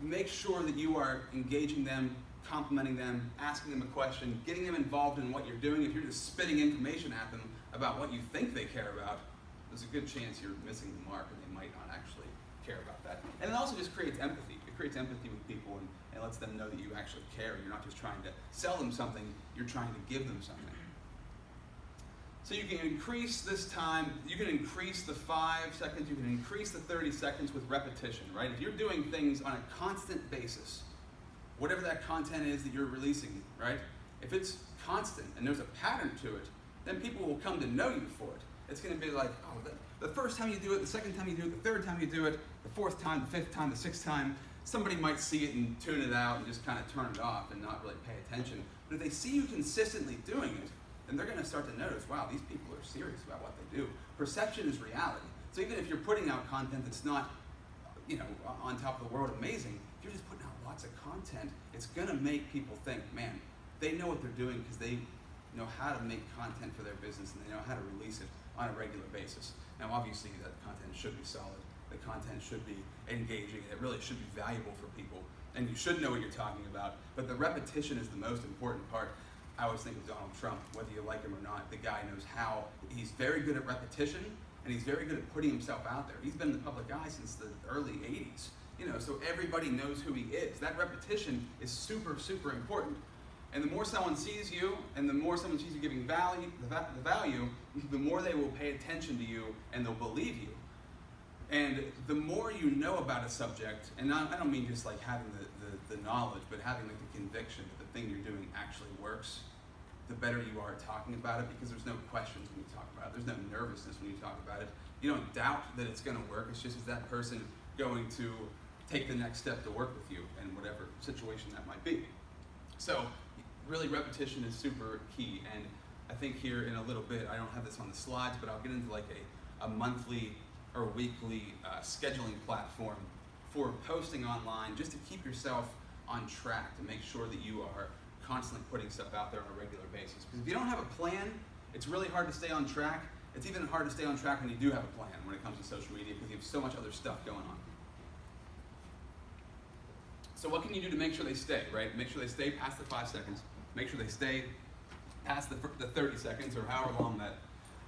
make sure that you are engaging them, complimenting them, asking them a question, getting them involved in what you're doing. If you're just spitting information at them about what you think they care about, there's a good chance you're missing the mark and they might not actually care about that. And it also just creates empathy. It creates empathy with people and lets them know that you actually care. You're not just trying to sell them something, you're trying to give them something. So you can increase this time, you can increase the 5 seconds, you can increase the 30 seconds with repetition, right? If you're doing things on a constant basis, whatever that content is that you're releasing, right? If it's constant and there's a pattern to it, then people will come to know you for it. It's going to be like, oh, the first time you do it, the second time you do it, the third time you do it, the fourth time, the fifth time, the sixth time, somebody might see it and tune it out and just kind of turn it off and not really pay attention. But if they see you consistently doing it, then they're going to start to notice, wow, these people are serious about what they do. Perception is reality. So even if you're putting out content that's not, on top of the world amazing, if you're just putting out lots of content, it's going to make people think, man, they know what they're doing because they know how to make content for their business and they know how to release it on a regular basis. Now, obviously, that content should be solid. The content should be engaging. It really should be valuable for people. And you should know what you're talking about. But the repetition is the most important part. I always think of Donald Trump, whether you like him or not. The guy knows how. He's very good at repetition, and he's very good at putting himself out there. He's been in the public eye since the early 80s. So everybody knows who he is. That repetition is super, super important. And the more someone sees you, and the more someone sees you giving value, the value, the more they will pay attention to you, and they'll believe you. And the more you know about a subject, and I don't mean just like having the knowledge, but having like the conviction that the thing you're doing actually works, the better you are at talking about it, because there's no questions when you talk about it. There's no nervousness when you talk about it. You don't doubt that it's going to work. It's just, is that person going to take the next step to work with you in whatever situation that might be? So really, repetition is super key. And I think here in a little bit, I don't have this on the slides, but I'll get into like a monthly or weekly scheduling platform for posting online, just to keep yourself on track, to make sure that you are constantly putting stuff out there on a regular basis. Because if you don't have a plan, it's really hard to stay on track. It's even hard to stay on track when you do have a plan when it comes to social media, because you have so much other stuff going on. So what can you do to make sure they stay, right? Make sure they stay past the 5 seconds. Make sure they stay past the 30 seconds or however long that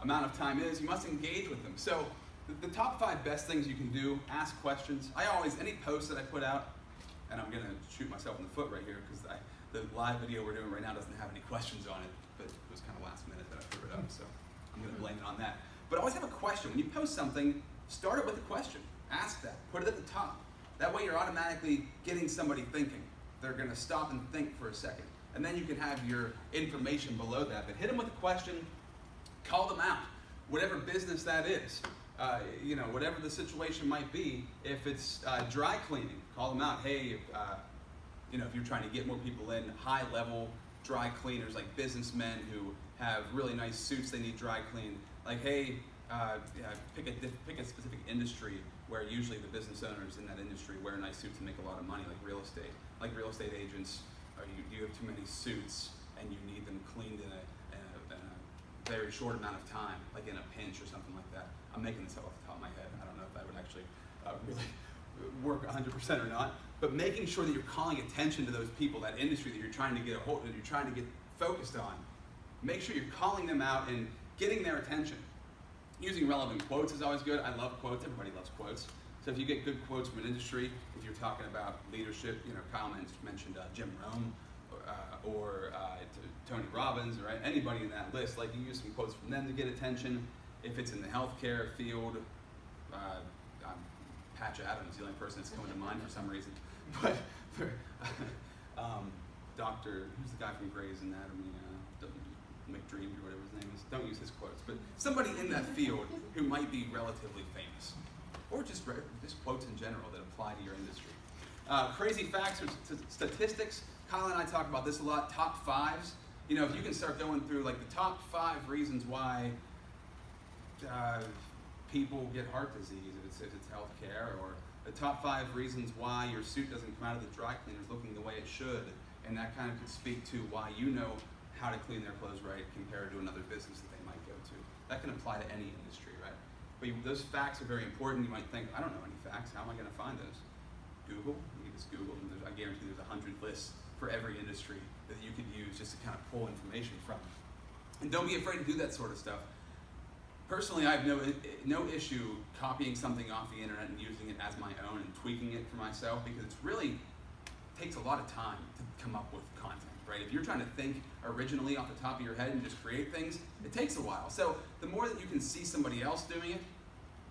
amount of time is. You must engage with them. So the top 5 best things you can do: ask questions. Any post that I put out, and I'm going to shoot myself in the foot right here because the live video we're doing right now doesn't have any questions on it, but it was kind of last minute that I threw it up, so I'm going to blame it on that. But always have a question. When you post something, start it with a question. Ask that. Put it at the top. That way you're automatically getting somebody thinking. They're going to stop and think for a second. And then you can have your information below that. But hit them with a question, call them out. Whatever business that is, whatever the situation might be. If it's dry cleaning, call them out. Hey, if you're trying to get more people in, high-level dry cleaners, like businessmen who have really nice suits they need dry cleaned. Like, hey, pick a specific industry where usually the business owners in that industry wear nice suits and make a lot of money, like real estate. Like real estate agents, you have too many suits and you need them cleaned in a very short amount of time, like in a pinch or something like that. I'm making this up off the top of my head. I don't know if that would actually really work 100% or not. But making sure that you're calling attention to those people, that industry that you're trying to get that you're trying to get focused on. Make sure you're calling them out and getting their attention. Using relevant quotes is always good. I love quotes. Everybody loves quotes. So if you get good quotes from an industry, if you're talking about leadership, Kyle mentioned Jim Rome, Tony Robbins, right? Anybody in that list, like you use some quotes from them to get attention. If it's in the healthcare field, Patch Adams, the only person that's coming to mind for some reason. But for, who's the guy from Grey's Anatomy, McDreamy or whatever his name is. Don't use his quotes, but somebody in that field who might be relatively famous, or just quotes in general that apply to your industry. Crazy facts or statistics. Kyle and I talk about this a lot. Top fives. You know, if you can start going through like the top 5 reasons why people get heart disease, if it's healthcare, or the top 5 reasons why your suit doesn't come out of the dry cleaners looking the way it should, and that kind of could speak to why you know how to clean their clothes right compared to another business that they might go to. That can apply to any industry, right? But those facts are very important. You might think, I don't know any facts. How am I going to find those? Google. You just Google, and I guarantee there's 100 lists for every industry that you could use just to kind of pull information from. And don't be afraid to do that sort of stuff. Personally, I have no issue copying something off the internet and using it as my own and tweaking it for myself, because it's really takes a lot of time to come up with content, right? If you're trying to think originally off the top of your head and just create things, it takes a while. So the more that you can see somebody else doing it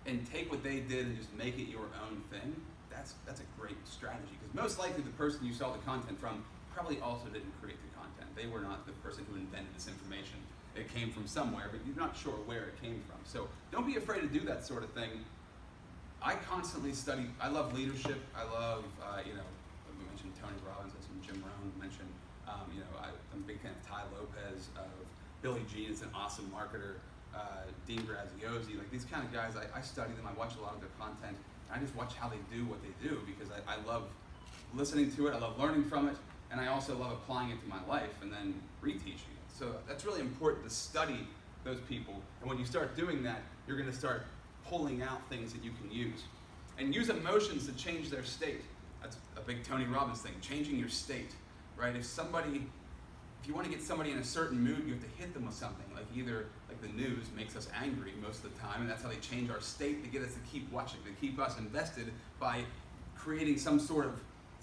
and take what they did and just make it your own thing, that's a great strategy, because most likely the person you saw the content from probably also didn't create the content. They were not the person who invented this information. It came from somewhere, but you're not sure where it came from. So don't be afraid to do that sort of thing. I constantly study. I love leadership. I love, we mentioned Tony Robbins, I mentioned Jim Rohn, mentioned, I'm a big fan of Ty Lopez, of Billy Jean is an awesome marketer, Dean Graziosi, like these kind of guys, I study them, I watch a lot of their content, and I just watch how they do what they do, because I love listening to it, I love learning from it, and I also love applying it to my life and then reteaching it. So that's really important to study those people, and when you start doing that, you're going to start pulling out things that you can use. And use emotions to change their state. That's a big Tony Robbins thing, changing your state, right? If you want to get somebody in a certain mood, you have to hit them with something, like the news makes us angry most of the time, and that's how they change our state to get us to keep watching, to keep us invested by creating some sort of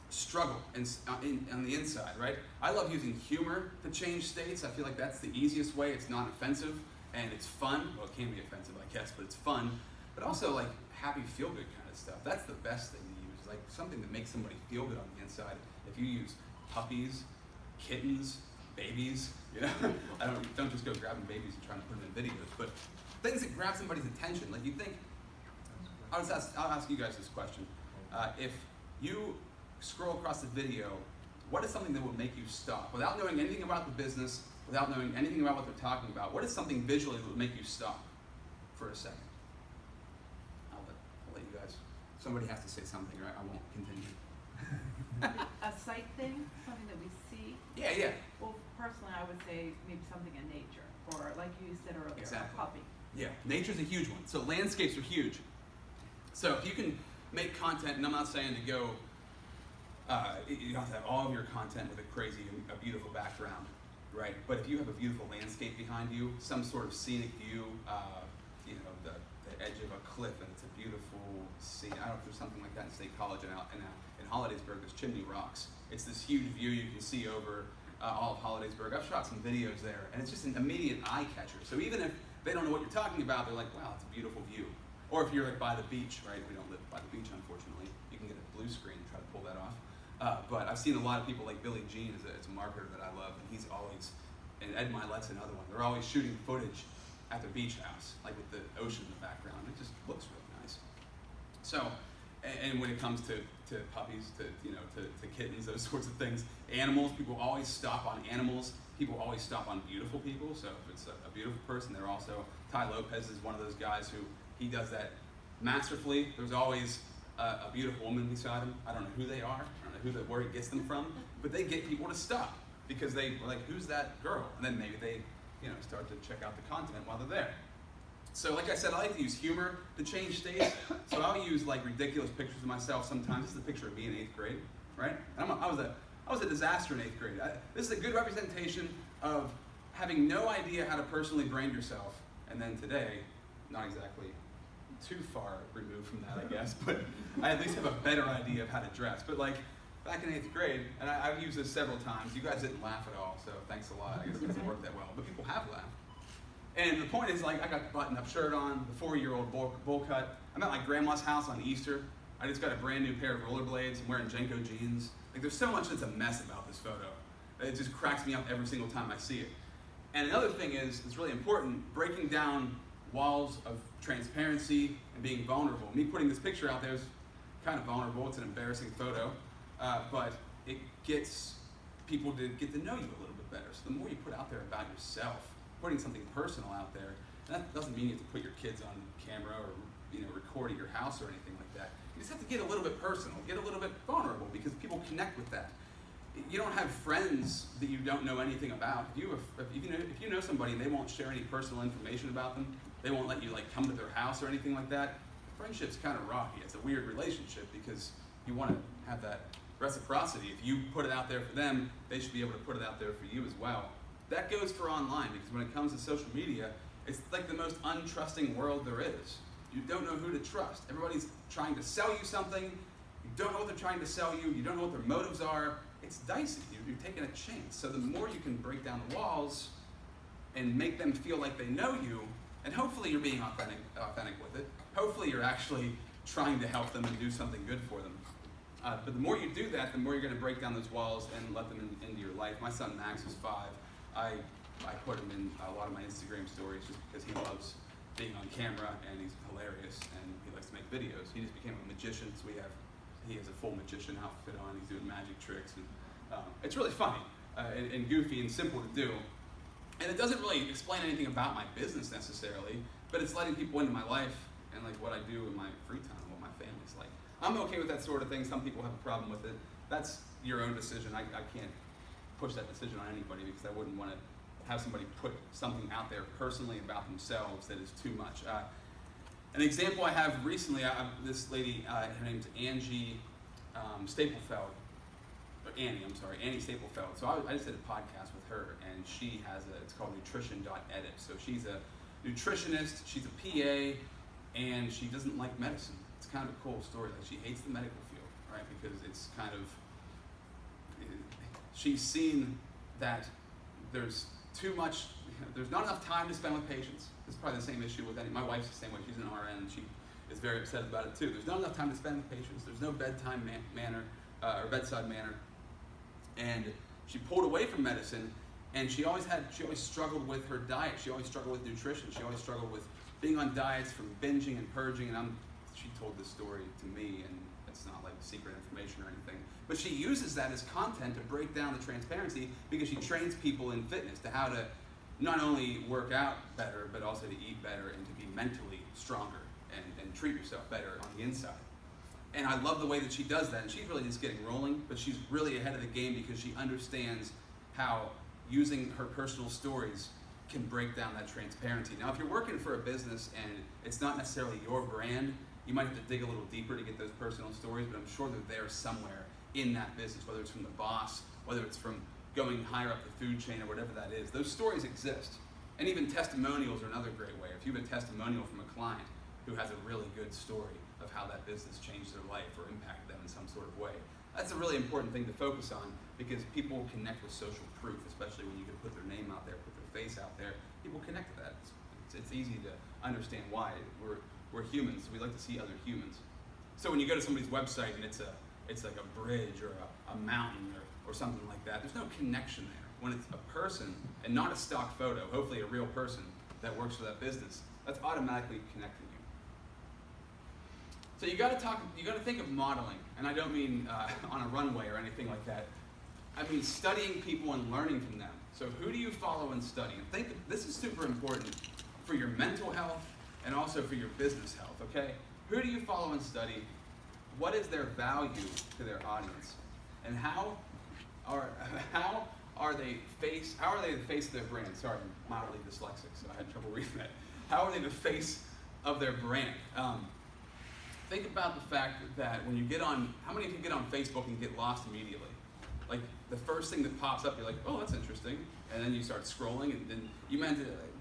struggle on the inside, right? I love using humor to change states. I feel like that's the easiest way. It's not offensive, and it's fun. Well, it can be offensive, I guess, but it's fun. But also like happy, feel-good kind of stuff. That's the best thing to use, like something that makes somebody feel good on the inside. If you use puppies, kittens, babies, don't just go grabbing babies and trying to put them in videos, but things that grab somebody's attention. Like you think, I'll ask you guys this question. If you scroll across the video, what is something that would make you stop? Without knowing anything about the business, without knowing anything about what they're talking about, what is something visually that would make you stop for a second? I'll let you guys. Somebody has to say something, right? I won't continue. A sight thing, something that we see. Yeah. Well, personally, I would say maybe something in nature, or like you said earlier, Exactly. a puppy. Yeah, nature's a huge one. So landscapes are huge. So if you can make content, and I'm not saying to go, you have to have all of your content with a beautiful background, right? But if you have a beautiful landscape behind you, some sort of scenic view, the edge of a cliff, and it's a beautiful scene. I don't know if there's something like that in State College in Hollidaysburg. There's Chimney Rocks. It's this huge view you can see over all of Hollidaysburg. I've shot some videos there, and it's just an immediate eye catcher. So even if they don't know what you're talking about, they're like, wow, it's a beautiful view. Or if you're like by the beach, right? We don't live by the beach, unfortunately. You can get a blue screen and try to pull that off. But I've seen a lot of people like Billy Jean is a marketer that I love, and he's always, and Ed Milet's another one. They're always shooting footage at their beach house, like with the ocean in the background. It just looks really nice. So, and when it comes to puppies, to kittens, those sorts of things, animals, people always stop on animals. People always stop on beautiful people. So if it's a beautiful person, they're also, Ty Lopez is one of those guys who, he does that masterfully. There's always a beautiful woman beside him. I don't know who they are. I don't know where he gets them from, but they get people to stop because they were like, who's that girl? And then maybe they, start to check out the content while they're there. So like I said, I like to use humor to change states. So I'll use like ridiculous pictures of myself sometimes. This is a picture of me in 8th grade, right? And I was a disaster in 8th grade. This is a good representation of having no idea how to personally brand yourself. And then today, not exactly too far removed from that, I guess, but I at least have a better idea of how to dress. But like, back in 8th grade, and I've used this several times. You guys didn't laugh at all, so thanks a lot. I guess it doesn't work that well, but people have laughed. And the point is, like, I got the button-up shirt on, the 4-year-old bowl cut. I'm at my grandma's house on Easter. I just got a brand new pair of rollerblades. I'm wearing Jenko jeans. Like, there's so much that's a mess about this photo. It just cracks me up every single time I see it. And another thing is, it's really important, breaking down walls of transparency and being vulnerable. Me putting this picture out there is kind of vulnerable. It's an embarrassing photo, but it gets people to get to know you a little bit better. So the more you put out there about yourself, putting something personal out there, and that doesn't mean you have to put your kids on camera or record at your house or anything like that. You just have to get a little bit personal, get a little bit vulnerable, because people connect with that. You don't have friends that you don't know anything about. If you know somebody and they won't share any personal information about them, they won't let you like come to their house or anything like that, friendship's kind of rocky. It's a weird relationship because you want to have that reciprocity. If you put it out there for them, they should be able to put it out there for you as well. That goes for online, because when it comes to social media, it's like the most untrusting world there is. You don't know who to trust. Everybody's trying to sell you something. You don't know what they're trying to sell you. You don't know what their motives are. It's dicey. You're taking a chance. So the more you can break down the walls and make them feel like they know you, and hopefully you're being authentic with it. Hopefully you're actually trying to help them and do something good for them. But the more you do that, the more you're going to break down those walls and let them into your life. My son Max is 5. I put him in a lot of my Instagram stories just because he loves being on camera and he's hilarious and he likes to make videos. He just became a magician, so he has a full magician outfit on. He's doing magic tricks, and it's really funny and goofy and simple to do. And it doesn't really explain anything about my business necessarily, but it's letting people into my life and like what I do in my free time, what my family's like. I'm okay with that sort of thing. Some people have a problem with it. That's your own decision. I can't push that decision on anybody because I wouldn't want to have somebody put something out there personally about themselves that is too much. An example I have recently, this lady, her name's Annie Staplefeld. Annie Staplefeld. So I just did a podcast with her, and she has it's called nutrition.edit. So she's a nutritionist, she's a PA, and she doesn't like medicine. It's kind of a cool story. Like, she hates the medical field, right? Because it's kind of, she's seen that there's not enough time to spend with patients. It's probably the same issue with my wife's the same way. She's an RN, and she is very upset about it too. There's not enough time to spend with patients. There's no bedside manner. And she pulled away from medicine, and she always struggled with her diet. She always struggled with nutrition. She always struggled with being on diets, from binging and purging. And she told this story to me, and it's not like secret information or anything. But she uses that as content to break down the transparency, because she trains people in fitness to how to not only work out better, but also to eat better and to be mentally stronger and treat yourself better on the inside. And I love the way that she does that, and she's really just getting rolling, but she's really ahead of the game because she understands how using her personal stories can break down that transparency. Now, if you're working for a business and it's not necessarily your brand, you might have to dig a little deeper to get those personal stories, but I'm sure they're there somewhere in that business, whether it's from the boss, whether it's from going higher up the food chain or whatever that is. Those stories exist. And even testimonials are another great way. If you have a testimonial from a client who has a really good story of how that business changed their life or impacted them in some sort of way, that's a really important thing to focus on, because people connect with social proof, especially when you can put their name out there, put their face out there. People connect to that. It's easy to understand why. We're humans, so we like to see other humans. So when you go to somebody's website and it's like a bridge or a mountain or something like that, there's no connection there. When it's a person and not a stock photo, hopefully a real person that works for that business, that's automatically connecting you. So you got to think of modeling, and I don't mean on a runway or anything like that. I mean studying people and learning from them. So who do you follow and study? And think this is super important for your mental health and also for your business health. Okay, who do you follow and study? What is their value to their audience, and how are they the face of their brand? Sorry, I'm mildly dyslexic, so I had trouble reading that. How are they the face of their brand? Think about the fact that when you get on, how many of you get on Facebook and get lost immediately? Like, the first thing that pops up, you're like, oh, that's interesting, and then you start scrolling, and then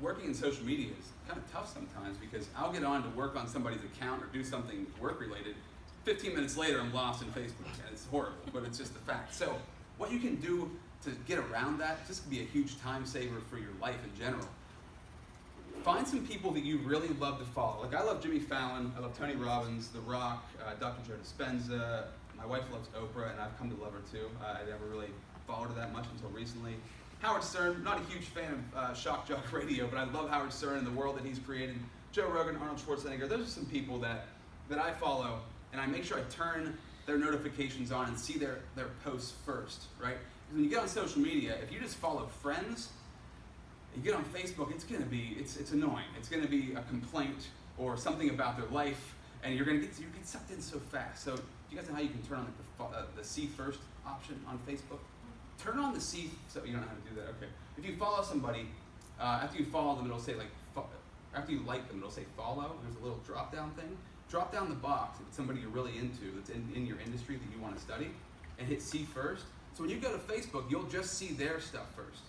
working in social media is kind of tough sometimes, because I'll get on to work on somebody's account or do something work-related, 15 minutes later, I'm lost in Facebook, and it's horrible, but it's just the fact. So what you can do to get around that, this can be a huge time saver for your life in general. Find some people that you really love to follow. Like I love Jimmy Fallon, I love Tony Robbins, The Rock, Dr. Joe Dispenza. My wife loves Oprah, and I've come to love her too. I never really followed her that much until recently. Howard Stern, not a huge fan of shock jock radio, but I love Howard Stern and the world that he's created. Joe Rogan, Arnold Schwarzenegger, those are some people that I follow, and I make sure I turn their notifications on and see their posts first, right? Because when you get on social media, if you just follow friends, you get on Facebook, it's annoying. It's gonna be a complaint or something about their life, and you get sucked in so fast. So do you guys know how you can turn on the see first option on Facebook? Turn on the see, so you don't know how to do that, okay. If you follow somebody, after you follow them, it'll say after you like them, it'll say follow, and there's a little drop down thing. Drop down the box if it's somebody you're really into, that's in your industry that you want to study, and hit see first. So when you go to Facebook, you'll just see their stuff first.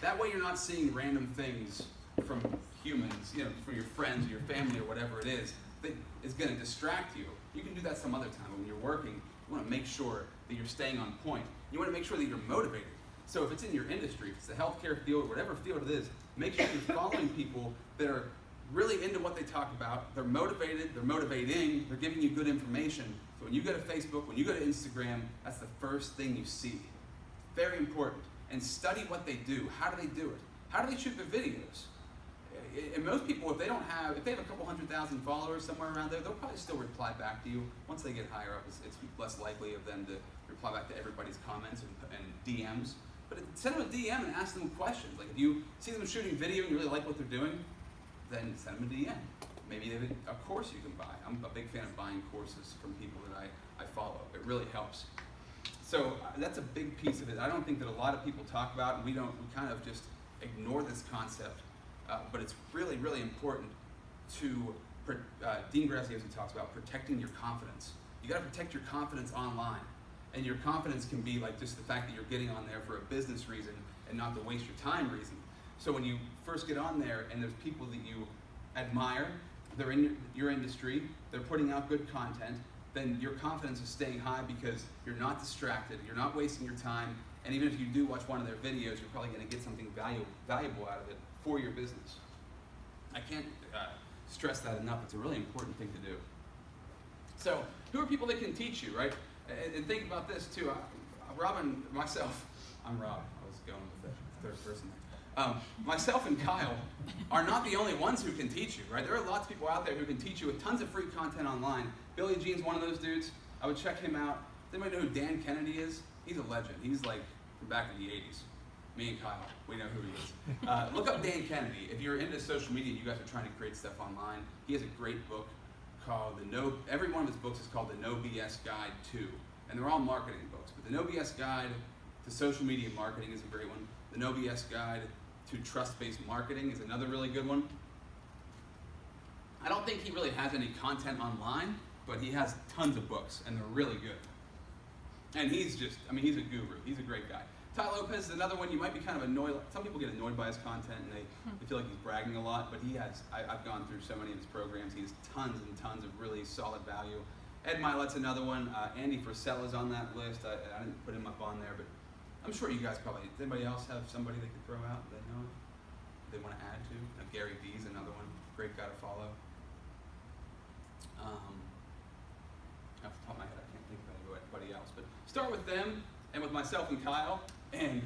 That way you're not seeing random things from humans, from your friends or your family or whatever it is, that is going to distract you. You can do that some other time, but when you're working, you want to make sure that you're staying on point. You want to make sure that you're motivated. So if it's in your industry, if it's the healthcare field, whatever field it is, make sure you're following people that are really into what they talk about. They're motivated, they're motivating, they're giving you good information. So when you go to Facebook, when you go to Instagram, that's the first thing you see. Very important. And study what they do. How do they do it? How do they shoot their videos? And most people, if they have a couple 100,000 followers somewhere around there, they'll probably still reply back to you. Once they get higher up, it's less likely of them to reply back to everybody's comments and DMs. But send them a DM and ask them questions. Like if you see them shooting video and you really like what they're doing, then send them a DM. Maybe they have a course you can buy. I'm a big fan of buying courses from people that I follow. It really helps. So that's a big piece of it. I don't think that a lot of people talk about, and we kind of just ignore this concept, but it's really, really important to, Dean Graziosi talks about protecting your confidence. You gotta protect your confidence online. And your confidence can be like just the fact that you're getting on there for a business reason and not the waste your time reason. So when you first get on there and there's people that you admire, they're in your industry, they're putting out good content, then your confidence is staying high because you're not distracted, you're not wasting your time, and even if you do watch one of their videos, you're probably going to get something valuable out of it for your business. I can't stress that enough. It's a really important thing to do. So who are people that can teach you, right? And think about this too. Robin, myself, I'm Rob. I was going with the third person there. Myself and Kyle are not the only ones who can teach you, right? There are lots of people out there who can teach you with tons of free content online. Billy Jean's one of those dudes. I would check him out. Does anybody know who Dan Kennedy is? He's a legend. He's like from back in the 80s. Me and Kyle, we know who he is. Look up Dan Kennedy. If you're into social media and you guys are trying to create stuff online, he has a great book called every one of his books is called the No BS Guide to, and they're all marketing books, but the No BS Guide to Social Media Marketing is a great one. The No BS Guide to Trust-Based Marketing is another really good one. I don't think he really has any content online, but he has tons of books, and they're really good. And he's a guru. He's a great guy. Ty Lopez is another one. You might be kind of annoyed. Some people get annoyed by his content, and they feel like he's bragging a lot, but I've gone through so many of his programs. He has tons and tons of really solid value. Ed Milet's another one. Andy Frisella's on that list. I didn't put him up on there, but I'm sure you guys probably, does anybody else have somebody they could throw out that they know they want to add to? Gary Vee's another one. Great guy to follow. Off the top of my head, I can't think of anybody else, but start with them and with myself and Kyle, and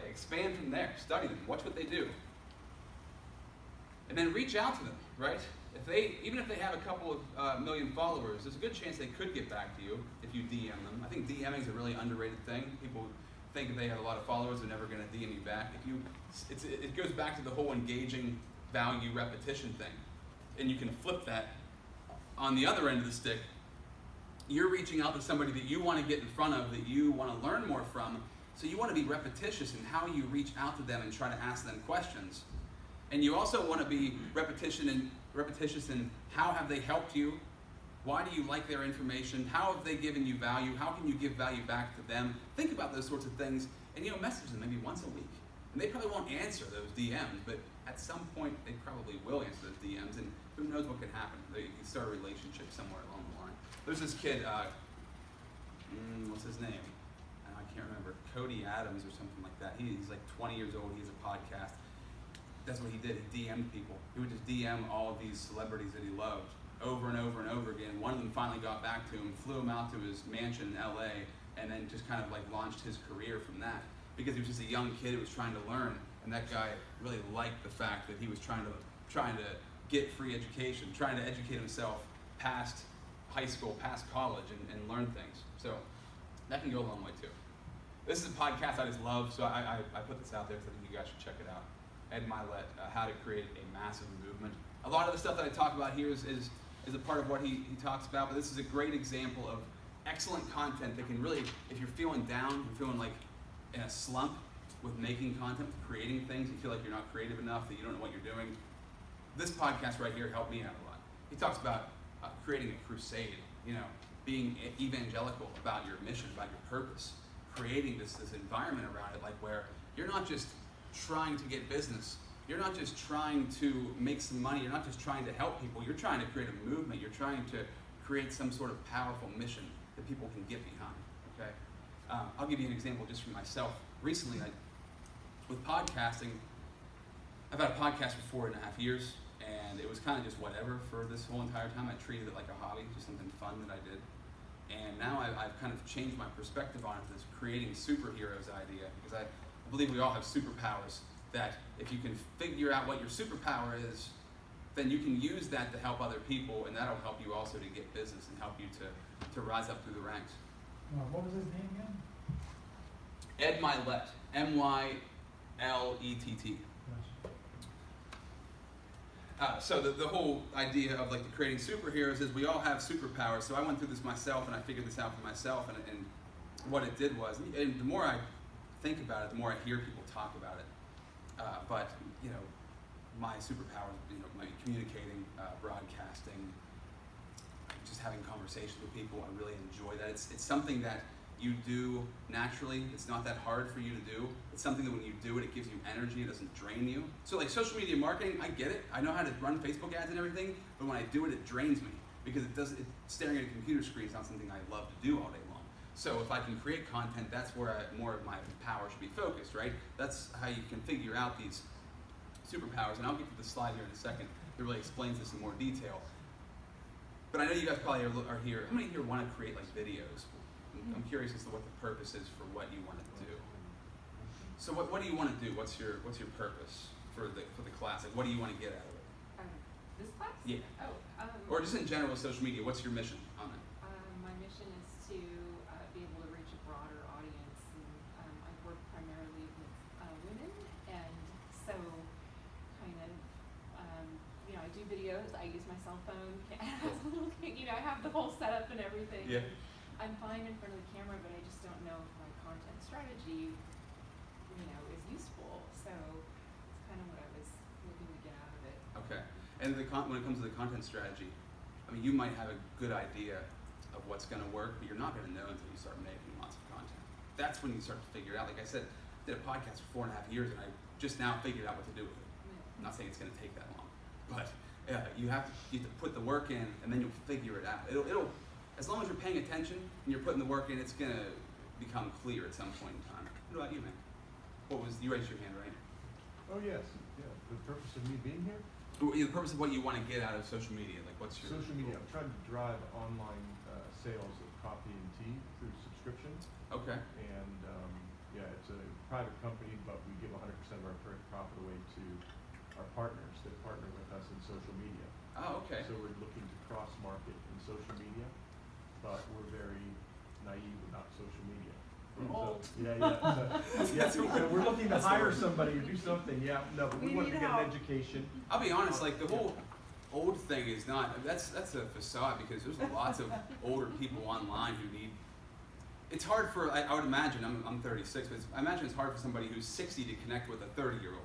expand from there. Study them, watch what they do, and then reach out to them. Right? Even if they have a couple of million followers, there's a good chance they could get back to you if you DM them. I think DMing is a really underrated thing. People think if they have a lot of followers, they're never going to DM you back. It goes back to the whole engaging value repetition thing, and you can flip that on the other end of the stick. You're reaching out to somebody that you want to get in front of, that you want to learn more from, so you want to be repetitious in how you reach out to them and try to ask them questions. And you also want to be repetitious in how have they helped you, why do you like their information, how have they given you value, how can you give value back to them. Think about those sorts of things, and message them maybe once a week. And they probably won't answer those DMs, but at some point they probably will answer those DMs, and who knows what can happen. You can start a relationship somewhere along the line. there's this kid, what's his name? I can't remember. Cody Adams or something like that. He's like 20 years old. He has a podcast. That's what he did. He DM'd people. He would just DM all of these celebrities that he loved over and over and over again. One of them finally got back to him, flew him out to his mansion in LA, and then just kind of like launched his career from that. Because he was just a young kid who was trying to learn, and that guy really liked the fact that he was trying to get free education, trying to educate himself past high school, past college, and learn things. So that can go a long way too. This is a podcast I just love, so I put this out there because I think you guys should check it out. Ed Milet, How to Create a Massive Movement. A lot of the stuff that I talk about here is a part of what he talks about, but this is a great example of excellent content that can really, if you're feeling down, you're feeling like in a slump with making content, with creating things, you feel like you're not creative enough, that you don't know what you're doing. This podcast right here helped me out a lot. He talks about creating a crusade, being evangelical about your mission, about your purpose, creating this environment around it, like where you're not just trying to get business, you're not just trying to make some money, you're not just trying to help people, you're trying to create a movement, you're trying to create some sort of powerful mission that people can get behind, okay? I'll give you an example just from myself. Recently, with podcasting, I've had a podcast for 4.5 years, and it was kind of just whatever for this whole entire time. I treated it like a hobby, just something fun that I did. And now I've kind of changed my perspective on it, this creating superheroes idea, because I believe we all have superpowers, that if you can figure out what your superpower is, then you can use that to help other people, and that'll help you also to get business and help you to rise up through the ranks. What was his name again? Ed Milet, Mylett. So the whole idea of like the creating superheroes is we all have superpowers. So I went through this myself, and I figured this out for myself, and what it did was, and the more I think about it, the more I hear people talk about it. But my superpowers, my communicating, broadcasting, just having conversations with people. I really enjoy that. It's something that you do naturally. It's not that hard for you to do. It's something that when you do it, it gives you energy. It doesn't drain you. So like social media marketing, I get it. I know how to run Facebook ads and everything, but when I do it, it drains me because staring at a computer screen is not something I love to do all day long. So if I can create content, that's where more of my power should be focused, right? That's how you can figure out these superpowers. And I'll get to the slide here in a second that really explains this in more detail. But I know you guys probably are here. How many here want to create like videos? I'm curious as to what the purpose is for what you want to do. So what do you want to do? What's your purpose for the class? Like, what do you want to get out of it? This class? Yeah. Oh, Or just in general, social media. What's your mission on it? my mission is to be able to reach a broader audience, and I work primarily with women, and so kind of, I do videos. I use my cell phone. I have the whole setup and everything. Yeah. I'm fine in front of the camera, but I just don't know if my content strategy, is useful. So it's kind of what I was looking to get out of it. Okay. And when it comes to the content strategy, I mean, you might have a good idea of what's going to work, but you're not going to know until you start making lots of content. That's when you start to figure it out. Like I said, I did a podcast for 4.5 years, and I just now figured out what to do with it. I'm not saying it's going to take that long, but you have to put the work in, and then you'll figure it out. It'll as long as you're paying attention and you're putting the work in, it's going to become clear at some point in time. What about you, man? You raised your hand, right? Oh, yes. Yeah. The purpose of me being here? The purpose of what you want to get out of social media, like what's your... Social media. I'm trying to drive online sales of coffee and tea through subscription. Okay. And it's a private company, but we give 100% of our profit away to our partners that partner with us in social media. Oh, okay. So we're looking to cross-market in social media, but we're very naive about social media. We're So, old. So we're looking to hire somebody to do something. Yeah, no, but we We want to need get help. an education. I'll be honest, like the whole old thing is not, that's a facade because there's lots of older people online who need, it's hard for, I would imagine, I'm 36, but I imagine it's hard for somebody who's 60 to connect with a 30-year-old,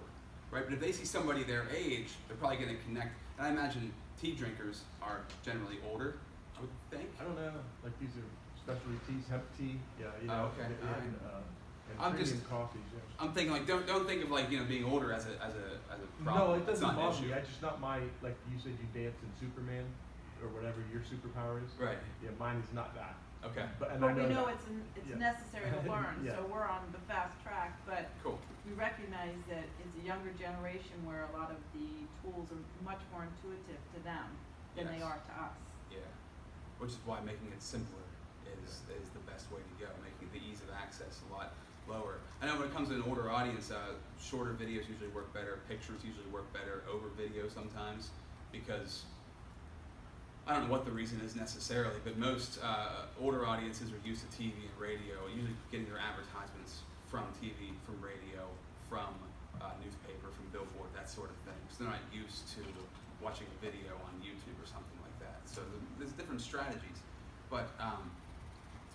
right? But if they see somebody their age, they're probably going to connect, and I imagine tea drinkers are generally older, I would think. I don't know, like these are specialty teas, hemp tea, Oh, okay. and I'm premium just- coffees. Yeah. I'm thinking like, don't think of like, being older as a problem. No, it That's doesn't not an bother issue. me. I just not my, like you said, you danced in Superman. or whatever your superpower is. Right. Yeah, mine is not that. Okay. But I But we know that. it's Yeah. necessary to learn, Yeah. so we're on the fast track, but Cool. we recognize that it's a younger generation where a lot of the tools are much more intuitive to them than they Yes. are to us. Yeah. Which is why making it simpler is the best way to go, making the ease of access a lot lower. I know when it comes to an older audience, shorter videos usually work better, pictures usually work better over video sometimes, because I don't know what the reason is necessarily, but most older audiences are used to TV and radio, usually getting their advertisements from TV, from radio, from newspaper, from billboard, that sort of thing. So they're not used to watching a video on YouTube or something like that. So there's different strategies, but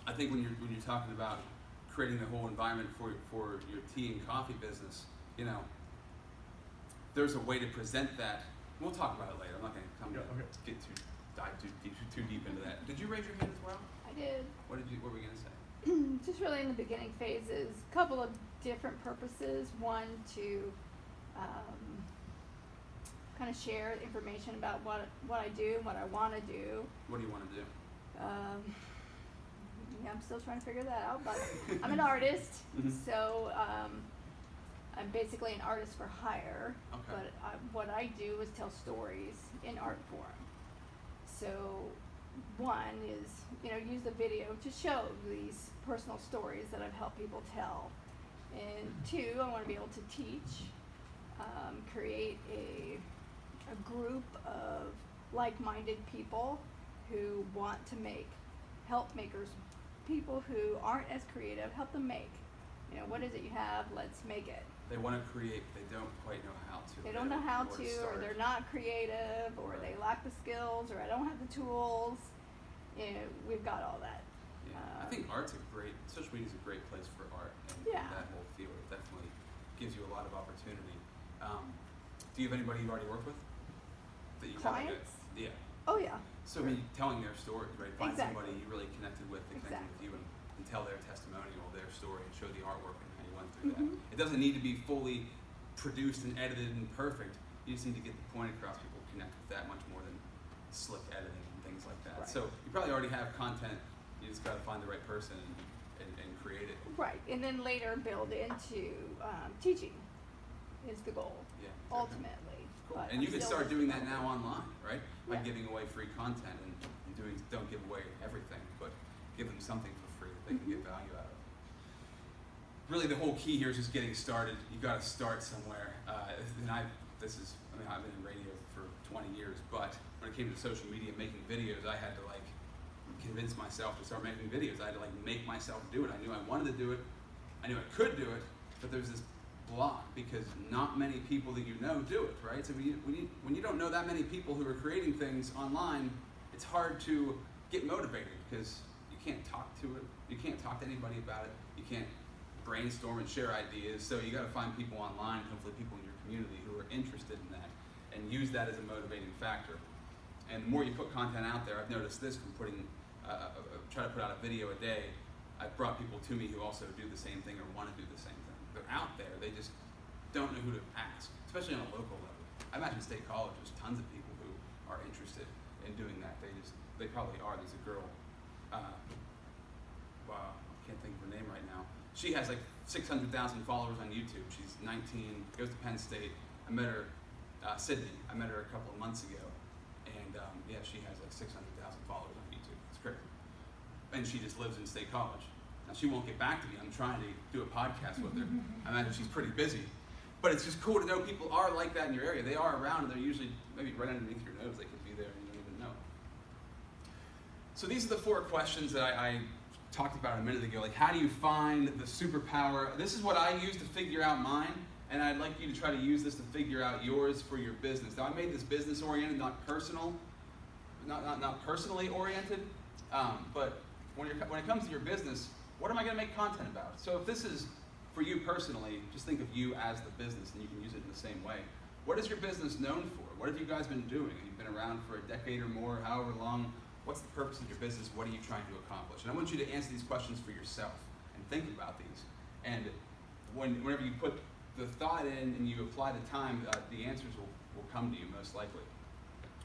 I think when you're talking about creating the whole environment for your tea and coffee business, you know, there's a way to present that. We'll talk about it later. I'm not going to dive too deep into that. Did you raise your hand as well? I did. What were we going to say? Just really in the beginning phases, a couple of different purposes. One, to kind of share information about what I do and what I want to do. What do you want to do? Yeah, I'm still trying to figure that out, but I'm an artist, so I'm basically an artist for hire. Okay. But what I do is tell stories in art form. So one is, use the video to show these personal stories that I've helped people tell. And two, I want to be able to teach, create a group of like-minded people who want to help makers, people who aren't as creative, help them make. What is it you have? Let's make it. They want to create, but they don't quite know how to. They don't know how where to, or start. they're not creative, or Right. they lack the skills, or I don't have the tools. We've got all that. Yeah. I think social media is a great place for art, and Yeah. that whole field definitely gives you a lot of opportunity. Do you have anybody you've already worked with? That you Clients? Yeah. Oh yeah. So I mean, telling their stories, right? Find Exactly. somebody you really connected with, that connected with Exactly. you, and tell their testimonial, their story, and show the artwork and how you went through Mhm. that. It doesn't need to be fully produced and edited and perfect. You just need to get the point across. People connect with that much more than slick editing and things like that. Right. So you probably already have content. You just got to find the right person and create it. Right, and then later build into teaching is the goal, Yeah. ultimately. Cool. But And you I'm can still start doing that now online, right? By Yeah. giving away free content and don't give away everything, but give them something for free that they can get value out of. Really, the whole key here is just getting started. You got to start somewhere. And I've been in radio for 20 years, but when it came to social media and making videos, I had to convince myself to start making videos. I had to make myself do it. I knew I wanted to do it. I knew I could do it, but there's this block because not many people that you know do it, right? So when you don't know that many people who are creating things online, it's hard to get motivated because you can't talk to it. You can't talk to anybody about it. You can't brainstorm and share ideas. So you got to find people online, hopefully people in your community who are interested in that, and use that as a motivating factor. And the more you put content out there, I've noticed this from try to put out a video a day. I've brought people to me who also do the same thing or want to do the same thing. They're out there, they just don't know who to ask, especially on a local level. I imagine State College, there's tons of people who are interested in doing that. They probably are. There's a girl, wow, I can't think of her name right now. She has 600,000 followers on YouTube. She's 19, goes to Penn State. I met her, Sydney, I met her a couple of months ago. And yeah, she has 600,000 followers on YouTube. It's crazy. And she just lives in State College. Now she won't get back to me. I'm trying to do a podcast with her. I imagine she's pretty busy. But it's just cool to know people are like that in your area. They are around and they're usually maybe right underneath your nose. They could be there and you don't even know. So these are the 4 questions that I talked about a minute ago. How do you find the superpower? This is what I use to figure out mine. And I'd like you to try to use this to figure out yours for your business. Now I made this business oriented, not personal, not personally oriented. But when it comes to your business, what am I going to make content about? So if this is for you personally, just think of you as the business, and you can use it in the same way. What is your business known for? What have you guys been doing? You've been around for a decade or more, however long. What's the purpose of your business? What are you trying to accomplish? And I want you to answer these questions for yourself and think about these. And whenever you put the thought in and you apply the time, the answers will come to you most likely.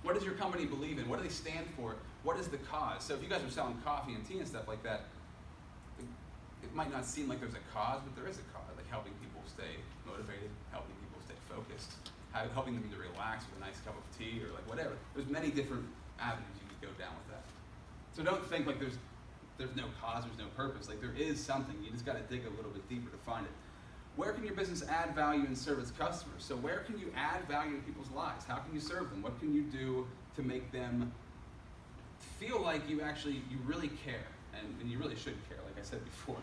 What does your company believe in? What do they stand for? What is the cause? So if you guys are selling coffee and tea and stuff like that, it might not seem like there's a cause, but there is a cause, like helping people stay motivated, helping people stay focused, helping them to relax with a nice cup of tea or like whatever. There's many different avenues you could go down with that. So don't think like there's no cause, there's no purpose. Like there is something. You just got to dig a little bit deeper to find it. Where can your business add value and serve its customers? So where can you add value in people's lives? How can you serve them? What can you do to make them feel like you really care? And you really should care, like I said before.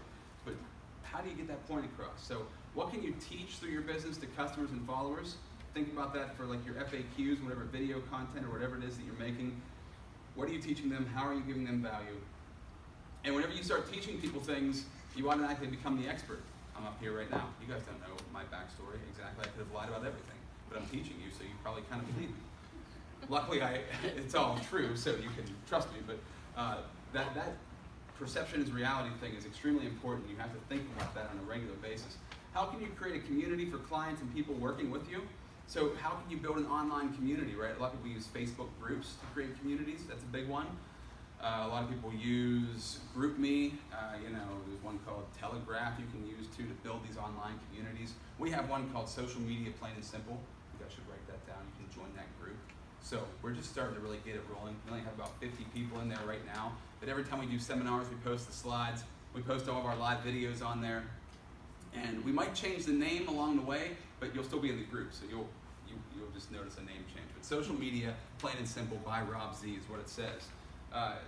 But how do you get that point across? So what can you teach through your business to customers and followers? Think about that for like your FAQs, whatever video content or whatever it is that you're making. What are you teaching them? How are you giving them value? And whenever you start teaching people things, you automatically become the expert. I'm up here right now. You guys don't know my backstory exactly. I could have lied about everything, but I'm teaching you, so you probably kind of believe me. Luckily, it's all true, so you can trust me. But that perception is reality thing is extremely important. You have to think about that on a regular basis. How can you create a community for clients and people working with you? So how can you build an online community, right? A lot of people use Facebook groups to create communities. That's a big one. A lot of people use GroupMe. There's one called Telegraph you can use too to build these online communities. We have one called Social Media Plain and Simple. You guys should write that down. You can join that group. So we're just starting to really get it rolling. We only have about 50 people in there right now. But every time we do seminars, we post the slides. We post all of our live videos on there. And we might change the name along the way, but you'll still be in the group. So you'll just notice a name change. But Social Media Plain and Simple by Rob Z is what it says.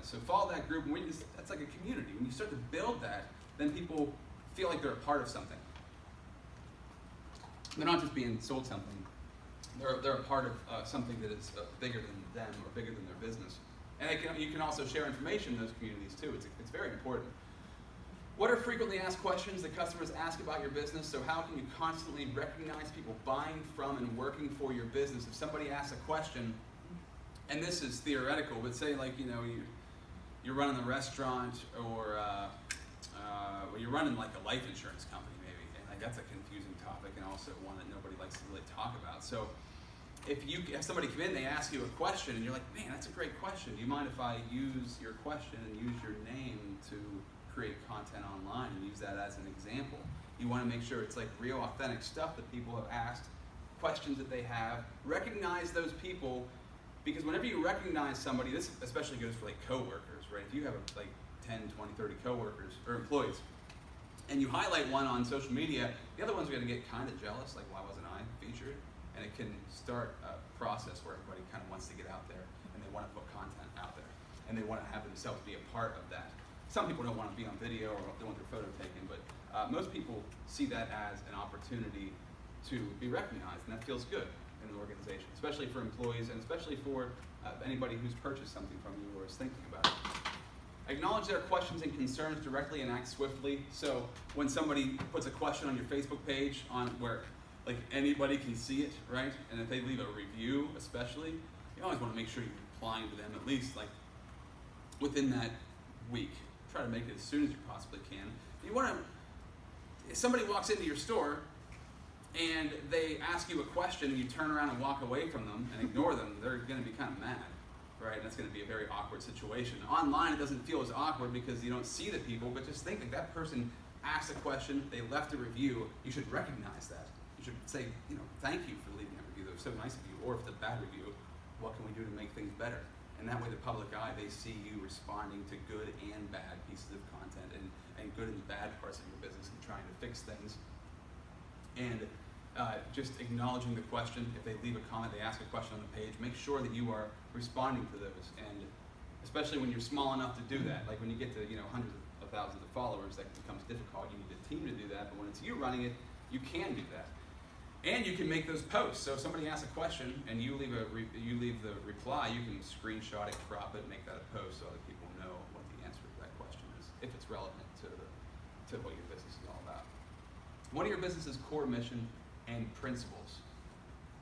So follow that group, and that's like a community. When you start to build that, then people feel like they're a part of something. They're not just being sold something. They're a part of something that is bigger than them or bigger than their business. And you can also share information in those communities too. It's very important. What are frequently asked questions that customers ask about your business? So how can you constantly recognize people buying from and working for your business? If somebody asks a question, and this is theoretical, but say like, you're running a restaurant or you're running like a life insurance company maybe, and like that's a confusing topic and also one that nobody likes to really talk about. So if you have somebody come in, they ask you a question and you're like, man, that's a great question. Do you mind if I use your question and use your name to create content online and use that as an example? You want to make sure it's like real authentic stuff that people have asked, questions that they have. Recognize those people. Because whenever you recognize somebody, this especially goes for like coworkers, right? If you have like 10, 20, 30 coworkers or employees, and you highlight one on social media, the other ones are going to get kind of jealous, like why wasn't I featured? And it can start a process where everybody kind of wants to get out there and they want to put content out there and they want to have themselves be a part of that. Some people don't want to be on video or they want their photo taken, but most people see that as an opportunity to be recognized, and that feels good in the organization, especially for employees and especially for anybody who's purchased something from you or is thinking about it. Acknowledge their questions and concerns directly and act swiftly. So when somebody puts a question on your Facebook page on where like anybody can see it, right? And if they leave a review especially, you always want to make sure you're replying to them at least like within that week. Try to make it as soon as you possibly can. You want to, if somebody walks into your store and they ask you a question and you turn around and walk away from them and ignore them, they're going to be kind of mad, right? And that's going to be a very awkward situation. Online, it doesn't feel as awkward because you don't see the people, but just think like that person asked a question, they left a review, you should recognize that. You should say, thank you for leaving a review. That was so nice of you. Or if it's a bad review, what can we do to make things better? And that way the public eye, they see you responding to good and bad pieces of content and good and bad parts of your business and trying to fix things. And just acknowledging the question. If they leave a comment, they ask a question on the page, make sure that you are responding to those. And especially when you're small enough to do that, like when you get to hundreds of thousands of followers, that becomes difficult. You need a team to do that, but when it's you running it, you can do that. And you can make those posts. So if somebody asks a question and you leave the reply, you can screenshot it, crop it, make that a post so other people know what the answer to that question is, if it's relevant to what your business is all about. What are your business's core mission and principles?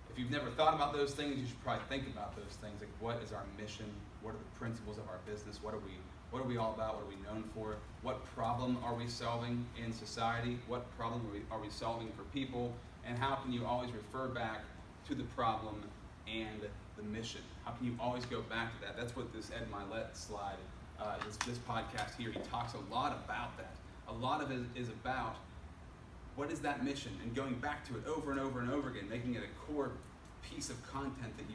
If you've never thought about those things, you should probably think about those things. Like, what is our mission? What are the principles of our business? What are we all about? What are we known for? What problem are we solving in society? What problem are we solving for people? And how can you always refer back to the problem and the mission? How can you always go back to that? That's what this Ed Milet slide, this podcast here, he talks a lot about that. A lot of it is about what is that mission, and going back to it over and over and over again, making it a core piece of content that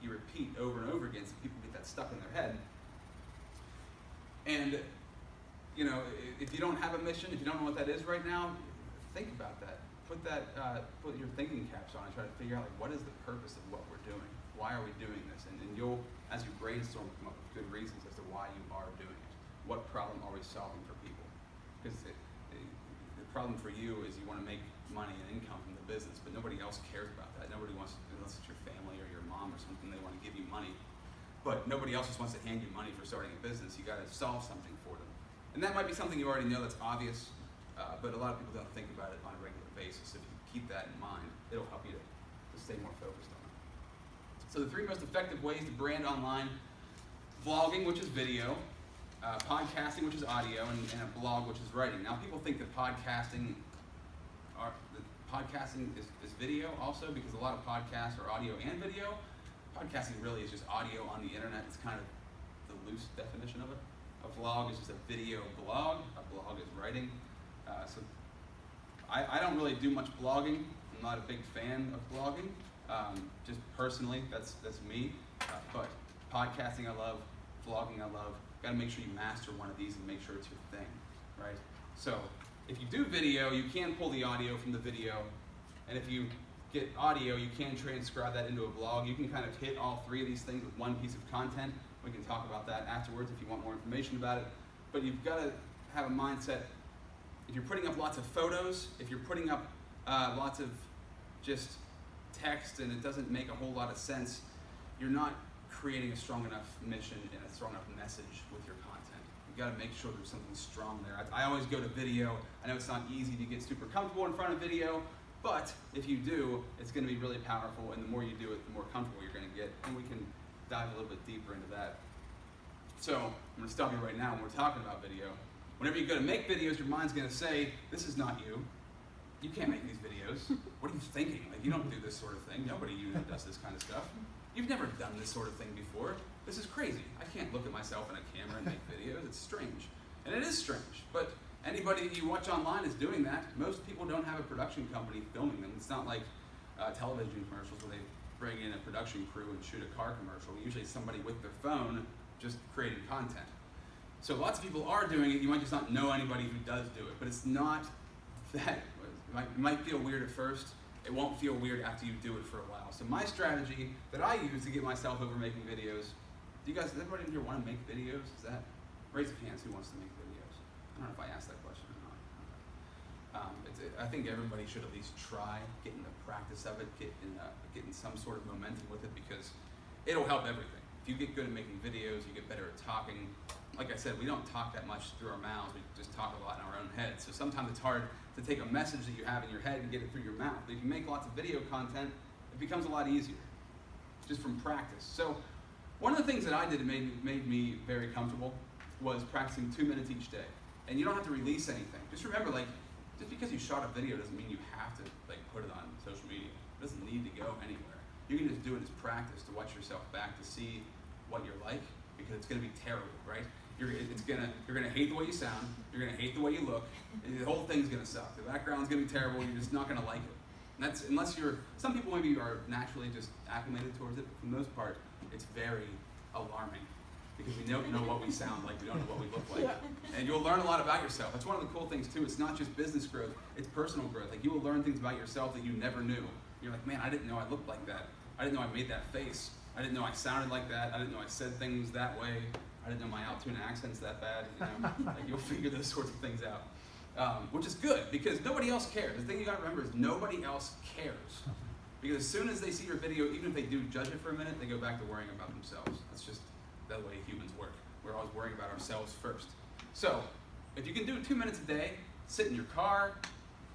you repeat over and over again so people get that stuck in their head. And you know, if you don't have a mission, if you don't know what that is right now, think about that. Put your thinking caps on and try to figure out, like, what is the purpose of what we're doing? Why are we doing this? And you'll, as you brainstorm, come up with good reasons as to why you are doing it. What problem are we solving for people? Because the problem for you is you want to make money and income from the business, but nobody else cares about that. Nobody wants, unless it's your family or your mom or something, they want to give you money. But nobody else just wants to hand you money for starting a business. You got to solve something for them. And that might be something you already know that's obvious, but a lot of people don't think about it on a regular basis. If you keep that in mind, it'll help you to stay more focused on it. So the 3 most effective ways to brand online: vlogging, which is video, podcasting, which is audio, and a blog, which is writing. Now, people think that podcasting is video also, because a lot of podcasts are audio and video. Podcasting really is just audio on the internet. It's kind of the loose definition of it. A vlog is just a video blog. A blog is writing. So I don't really do much blogging. I'm not a big fan of blogging. Just personally, that's me. But podcasting I love, vlogging I love. Got to make sure you master one of these and make sure it's your thing, right? So if you do video, you can pull the audio from the video, and if you get audio, you can transcribe that into a blog. You can kind of hit all 3 of these things with one piece of content. We can talk about that afterwards if you want more information about it. But you've got to have a mindset. If you're putting up lots of photos, if you're putting up lots of just text and it doesn't make a whole lot of sense, you're not creating a strong enough mission and a strong enough message with your content. You've got to make sure there's something strong there. I always go to video. I know it's not easy to get super comfortable in front of video, but if you do, it's going to be really powerful, and the more you do it, the more comfortable you're going to get, and we can dive a little bit deeper into that. So I'm going to stop you right now when we're talking about video. Whenever you go to make videos, your mind's going to say, this is not you. You can't make these videos. What are you thinking? Like, you don't do this sort of thing. Nobody does this kind of stuff. You've never done this sort of thing before. This is crazy. I can't look at myself in a camera and make videos. It's strange. And it is strange. But anybody that you watch online is doing that. Most people don't have a production company filming them. It's not like television commercials where they bring in a production crew and shoot a car commercial. Usually it's somebody with their phone just creating content. So lots of people are doing it. You might just not know anybody who does do it. But it's not that. It might feel weird at first. It won't feel weird after you do it for a while. So my strategy that I use to get myself over making videos, does everybody in here want to make videos? Raise your hands who wants to make videos. I don't know if I asked that question or not. I think everybody should at least try getting the practice of it, getting some sort of momentum with it, because it'll help everything. If you get good at making videos, you get better at talking. Like I said, we don't talk that much through our mouths. We just talk a lot in our own heads. So sometimes it's hard to take a message that you have in your head and get it through your mouth. But if you make lots of video content, it becomes a lot easier, just from practice. So one of the things that I did that made me very comfortable was practicing 2 minutes each day. And you don't have to release anything. Just remember, just because you shot a video doesn't mean you have to put it on social media. It doesn't need to go anywhere. You can just do it as practice to watch yourself back to see what you're like, because it's going to be terrible, right? You're gonna hate the way you sound. You're gonna hate the way you look. And the whole thing's gonna suck. The background's gonna be terrible. You're just not gonna like it. And that's unless you're. Some people maybe are naturally just acclimated towards it, but for the most part, it's very alarming because we don't know what we sound like. We don't know what we look like, and you'll learn a lot about yourself. That's one of the cool things too. It's not just business growth; it's personal growth. Like, you will learn things about yourself that you never knew. You're like, man, I didn't know I looked like that. I didn't know I made that face. I didn't know I sounded like that. I didn't know I said things that way. I didn't know my Altoona accent's that bad. You'll figure those sorts of things out, which is good because nobody else cares. The thing you got to remember is nobody else cares, because as soon as they see your video, even if they do judge it for a minute, they go back to worrying about themselves. That's just the way humans work. We're always worrying about ourselves first. So if you can do 2 minutes a day, sit in your car,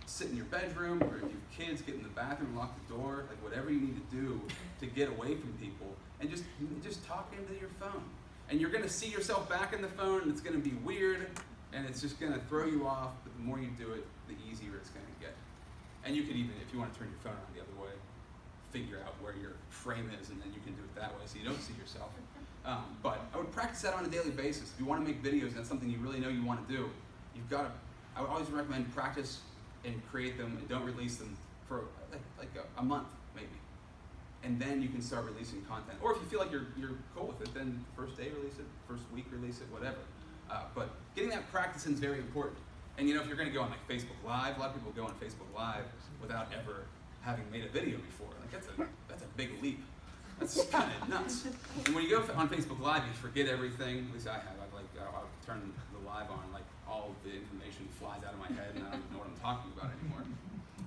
sit in your bedroom, or if you have kids, get in the bathroom, lock the door, whatever you need to do to get away from people, and just talk into your phone. And you're going to see yourself back in the phone, and it's going to be weird, and it's just going to throw you off, but the more you do it, the easier it's going to get. And you can even, if you want to turn your phone on the other way, figure out where your frame is, and then you can do it that way so you don't see yourself. But I would practice that on a daily basis. If you want to make videos and that's something you really know you want to do, you've got to, I would always recommend practice and create them and don't release them for like a month maybe. And then you can start releasing content. Or if you feel like you're cool with it, then first day release it, first week release it, whatever. But getting that practice in is very important. And you know, if you're going to go on like Facebook Live, a lot of people go on Facebook Live without ever having made a video before. Like that's a big leap. That's kind of nuts. And when you go on Facebook Live, you forget everything. At least I have. I'll turn the live on, like all the information flies out of my head, and I don't even know what I'm talking about anymore.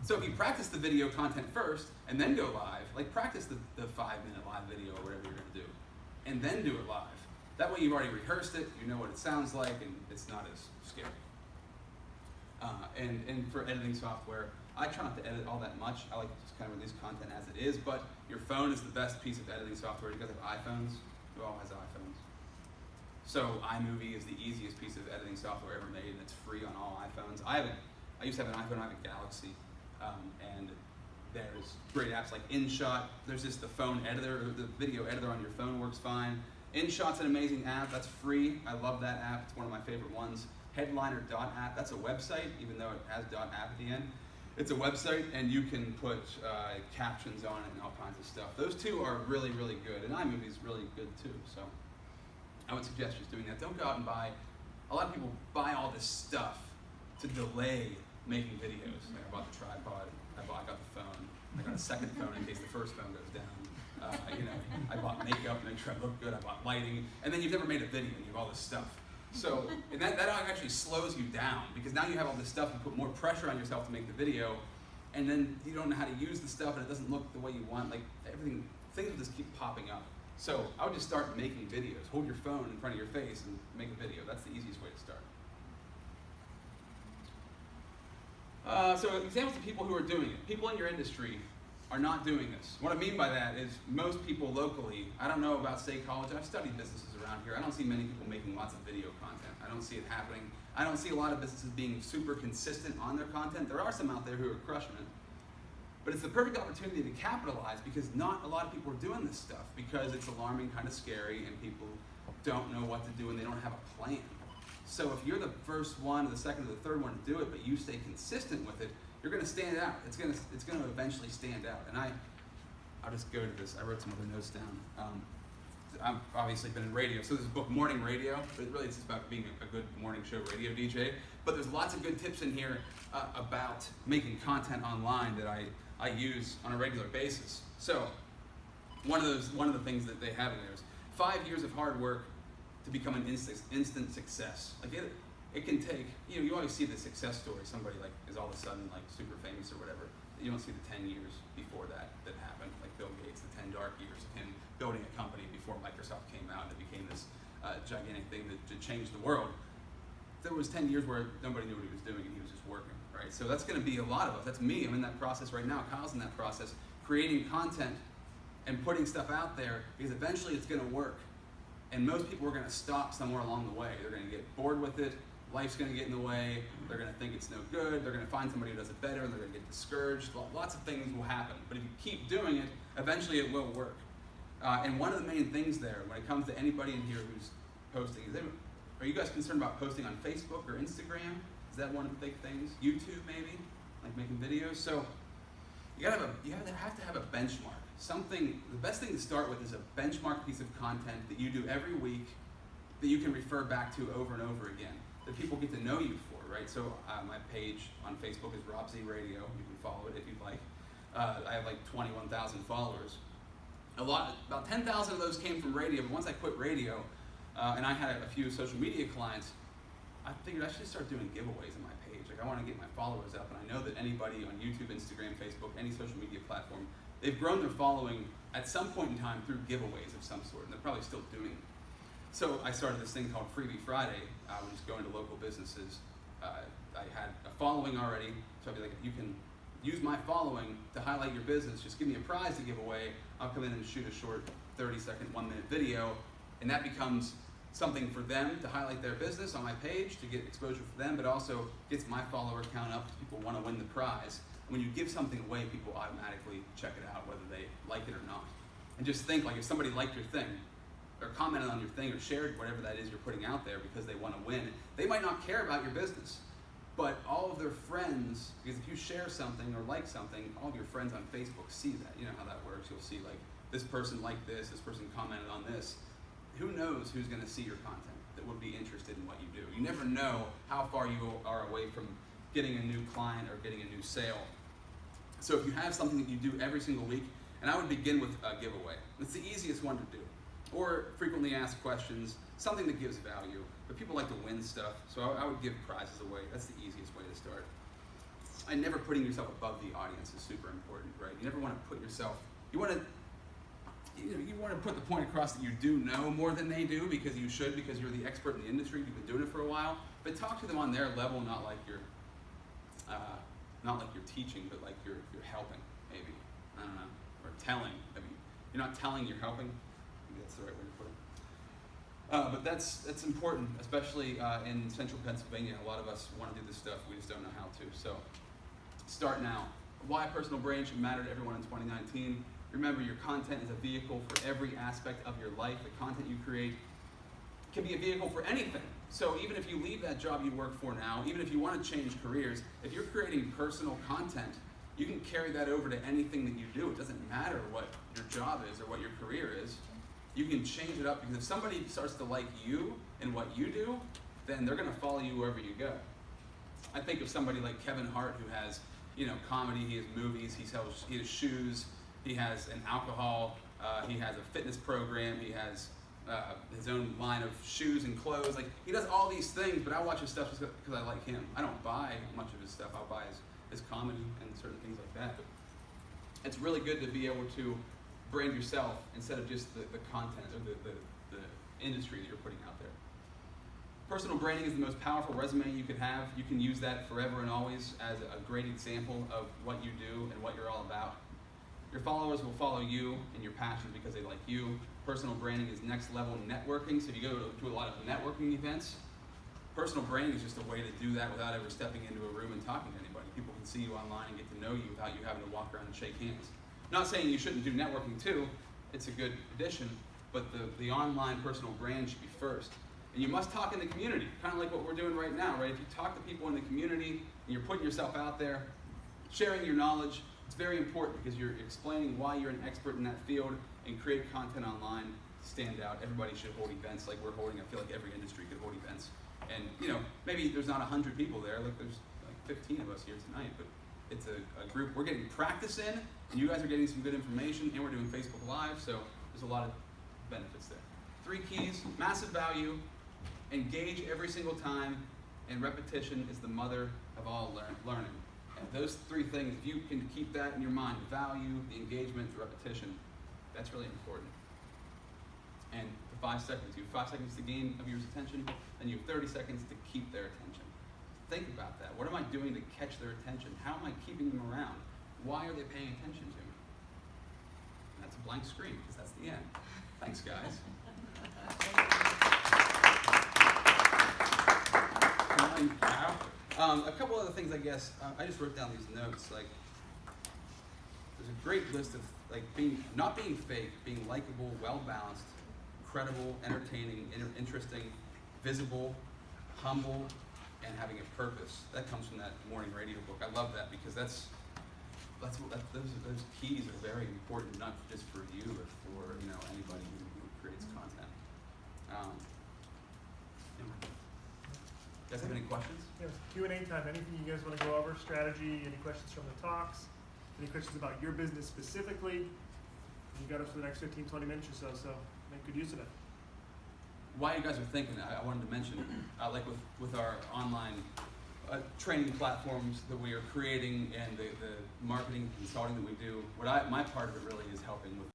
So if you practice the video content first and then go live, like practice the 5-minute live video or whatever you're going to do, and then do it live. That way you've already rehearsed it, you know what it sounds like, and it's not as scary. And for editing software, I try not to edit all that much. I like to just kind of release content as it is, but your phone is the best piece of editing software. You guys have iPhones? Who all has iPhones? So iMovie is the easiest piece of editing software ever made, and it's free on all iPhones. I used to have an iPhone, I have a Galaxy, and there's great apps like InShot. There's just the phone editor, or the video editor on your phone works fine. InShot's an amazing app, that's free. I love that app, it's one of my favorite ones. Headliner.app, that's a website, even though it has .app at the end. It's a website, and you can put captions on it and all kinds of stuff. Those two are really, really good, and iMovie's really good too, so I would suggest just doing that. Don't go out and buy, a lot of people buy all this stuff to delay making videos. Like I bought the tripod, I got the phone, I got a second phone in case the first phone goes down. I bought makeup to make sure I look good, I bought lighting, and then you've never made a video and you have all this stuff. So, and that actually slows you down, because now you have all this stuff, you put more pressure on yourself to make the video, and then you don't know how to use the stuff, and it doesn't look the way you want. Like everything, things will just keep popping up. So I would just start making videos. Hold your phone in front of your face and make a video. That's the easiest way to start. So examples of people who are doing it. People in your industry are not doing this. What I mean by that is most people locally, I don't know about State College, I've studied businesses around here, I don't see many people making lots of video content. I don't see it happening. I don't see a lot of businesses being super consistent on their content. There are some out there who are crushing it. But it's the perfect opportunity to capitalize, because not a lot of people are doing this stuff, because it's alarming, kind of scary, and people don't know what to do and they don't have a plan. So if you're the first one, or the second, or the third one to do it, but you stay consistent with it, you're going to stand out. It's going to eventually stand out. And I'll just go to this. I wrote some other notes down. I've obviously been in radio, so there's a book, Morning Radio, but really it's just about being a good morning show radio DJ. But there's lots of good tips in here about making content online that I use on a regular basis. So one of the things that they have in there is 5 years of hard work to become an instant success. Like it can take, you always see the success story. Somebody like is all of a sudden like super famous or whatever. You don't see the 10 years before that happened, like Bill Gates, the 10 dark years of him building a company before Microsoft came out and it became this gigantic thing that changed the world. There was 10 years where nobody knew what he was doing and he was just working, right? So that's going to be a lot of us. That's me. I'm in that process right now. Kyle's in that process, creating content and putting stuff out there, because eventually it's going to work. And most people are going to stop somewhere along the way. They're going to get bored with it. Life's going to get in the way. They're going to think it's no good. They're going to find somebody who does it better, and they're going to get discouraged. Lots of things will happen. But if you keep doing it, eventually it will work. And one of the main things there, when it comes to anybody in here who's posting, are you guys concerned about posting on Facebook or Instagram? Is that one of the big things? YouTube maybe, like making videos. So you have to have a benchmark. The best thing to start with is a benchmark piece of content that you do every week that you can refer back to over and over again, that people get to know you for, right? So my page on Facebook is Rob Z Radio. You can follow it if you'd like. I have like 21,000 followers. About 10,000 of those came from radio, but once I quit radio, and I had a few social media clients, I figured I should start doing giveaways on my page. Like I want to get my followers up, and I know that anybody on YouTube, Instagram, Facebook, any social media platform, they've grown their following at some point in time through giveaways of some sort, and they're probably still doing it. So I started this thing called Freebie Friday. I would just go into local businesses. I had a following already, so I'd be like, you can use my following to highlight your business. Just give me a prize to give away. I'll come in and shoot a short 30-second, 1-minute video, and that becomes something for them to highlight their business on my page to get exposure for them, but also gets my follower count up because people want to win the prize. When you give something away, people automatically check it out, whether they like it or not. And just think, like, if somebody liked your thing, or commented on your thing, or shared whatever that is you're putting out there because they want to win, they might not care about your business, but all of their friends, because if you share something or like something, all of your friends on Facebook see that. You know how that works. You'll see, like, this person liked this person commented on this. Who knows who's going to see your content that would be interested in what you do? You never know how far you are away from getting a new client or getting a new sale. So if you have something that you do every single week, and I would begin with a giveaway. It's the easiest one to do. Or frequently asked questions, something that gives value. But people like to win stuff, so I would give prizes away. That's the easiest way to start. And never putting yourself above the audience is super important, right? You never want to put yourself, you want to put the point across that you do know more than they do, because you should, because you're the expert in the industry, you've been doing it for a while. But talk to them on their level, not like you're teaching, but like you're helping, maybe. I don't know, or telling. I mean, you're not telling, you're helping. Maybe that's the right way to put it. But that's important, especially in central Pennsylvania. A lot of us want to do this stuff, we just don't know how to. So start now. Why personal brand should matter to everyone in 2019. Remember, your content is a vehicle for every aspect of your life. The content you create can be a vehicle for anything. So even if you leave that job you work for now, even if you want to change careers, if you're creating personal content, you can carry that over to anything that you do. It doesn't matter what your job is or what your career is. You can change it up, because if somebody starts to like you and what you do, then they're going to follow you wherever you go. I think of somebody like Kevin Hart, who has, comedy, he has movies, he has shoes, he has an alcohol, he has a fitness program, he has his own line of shoes and clothes. Like, he does all these things, but I watch his stuff just because I like him. I don't buy much of his stuff. I'll buy his comedy and certain things like that. But it's really good to be able to brand yourself instead of just the content or the industry that you're putting out there. Personal branding is the most powerful resume you could have. You can use that forever and always as a great example of what you do and what you're all about. Your followers will follow you and your passion because they like you. Personal branding is next level networking. So if you go to a lot of networking events, personal branding is just a way to do that without ever stepping into a room and talking to anybody. People can see you online and get to know you without you having to walk around and shake hands. Not saying you shouldn't do networking too. It's a good addition, but the online personal brand should be first. And you must talk in the community, kind of like what we're doing right now, right? If you talk to people in the community and you're putting yourself out there, sharing your knowledge, it's very important, because you're explaining why you're an expert in that field, and create content online to stand out. Everybody should hold events like we're holding. I feel like every industry could hold events. And maybe there's not 100 people there, like there's like 15 of us here tonight, but it's a group we're getting practice in, and you guys are getting some good information, and we're doing Facebook Live, so there's a lot of benefits there. 3 keys: massive value, engage every single time, and repetition is the mother of all learning. And those 3 things, if you can keep that in your mind, the value, the engagement, the repetition, that's really important. And the 5 seconds, you have 5 seconds to gain a viewer's attention, and you have 30 seconds to keep their attention. Think about that. What am I doing to catch their attention? How am I keeping them around? Why are they paying attention to me? And that's a blank screen, because that's the end. Thanks, guys. A couple other things, I guess. I just wrote down these notes. Like, there's a great list of not being fake, being likable, well balanced, credible, entertaining, interesting, visible, humble, and having a purpose. That comes from that morning radio book. I love that, because those keys are very important, not just for you, but for anybody who creates content. You guys have any questions? Yes, Q&A time. Anything you guys want to go over? Strategy? Any questions from the talks? Any questions about your business specifically? You got us for the next 15, 20 minutes or so make good use of it. While you guys are thinking, I wanted to mention, like with our online training platforms that we are creating, and the marketing consulting that we do, my part of it really is helping with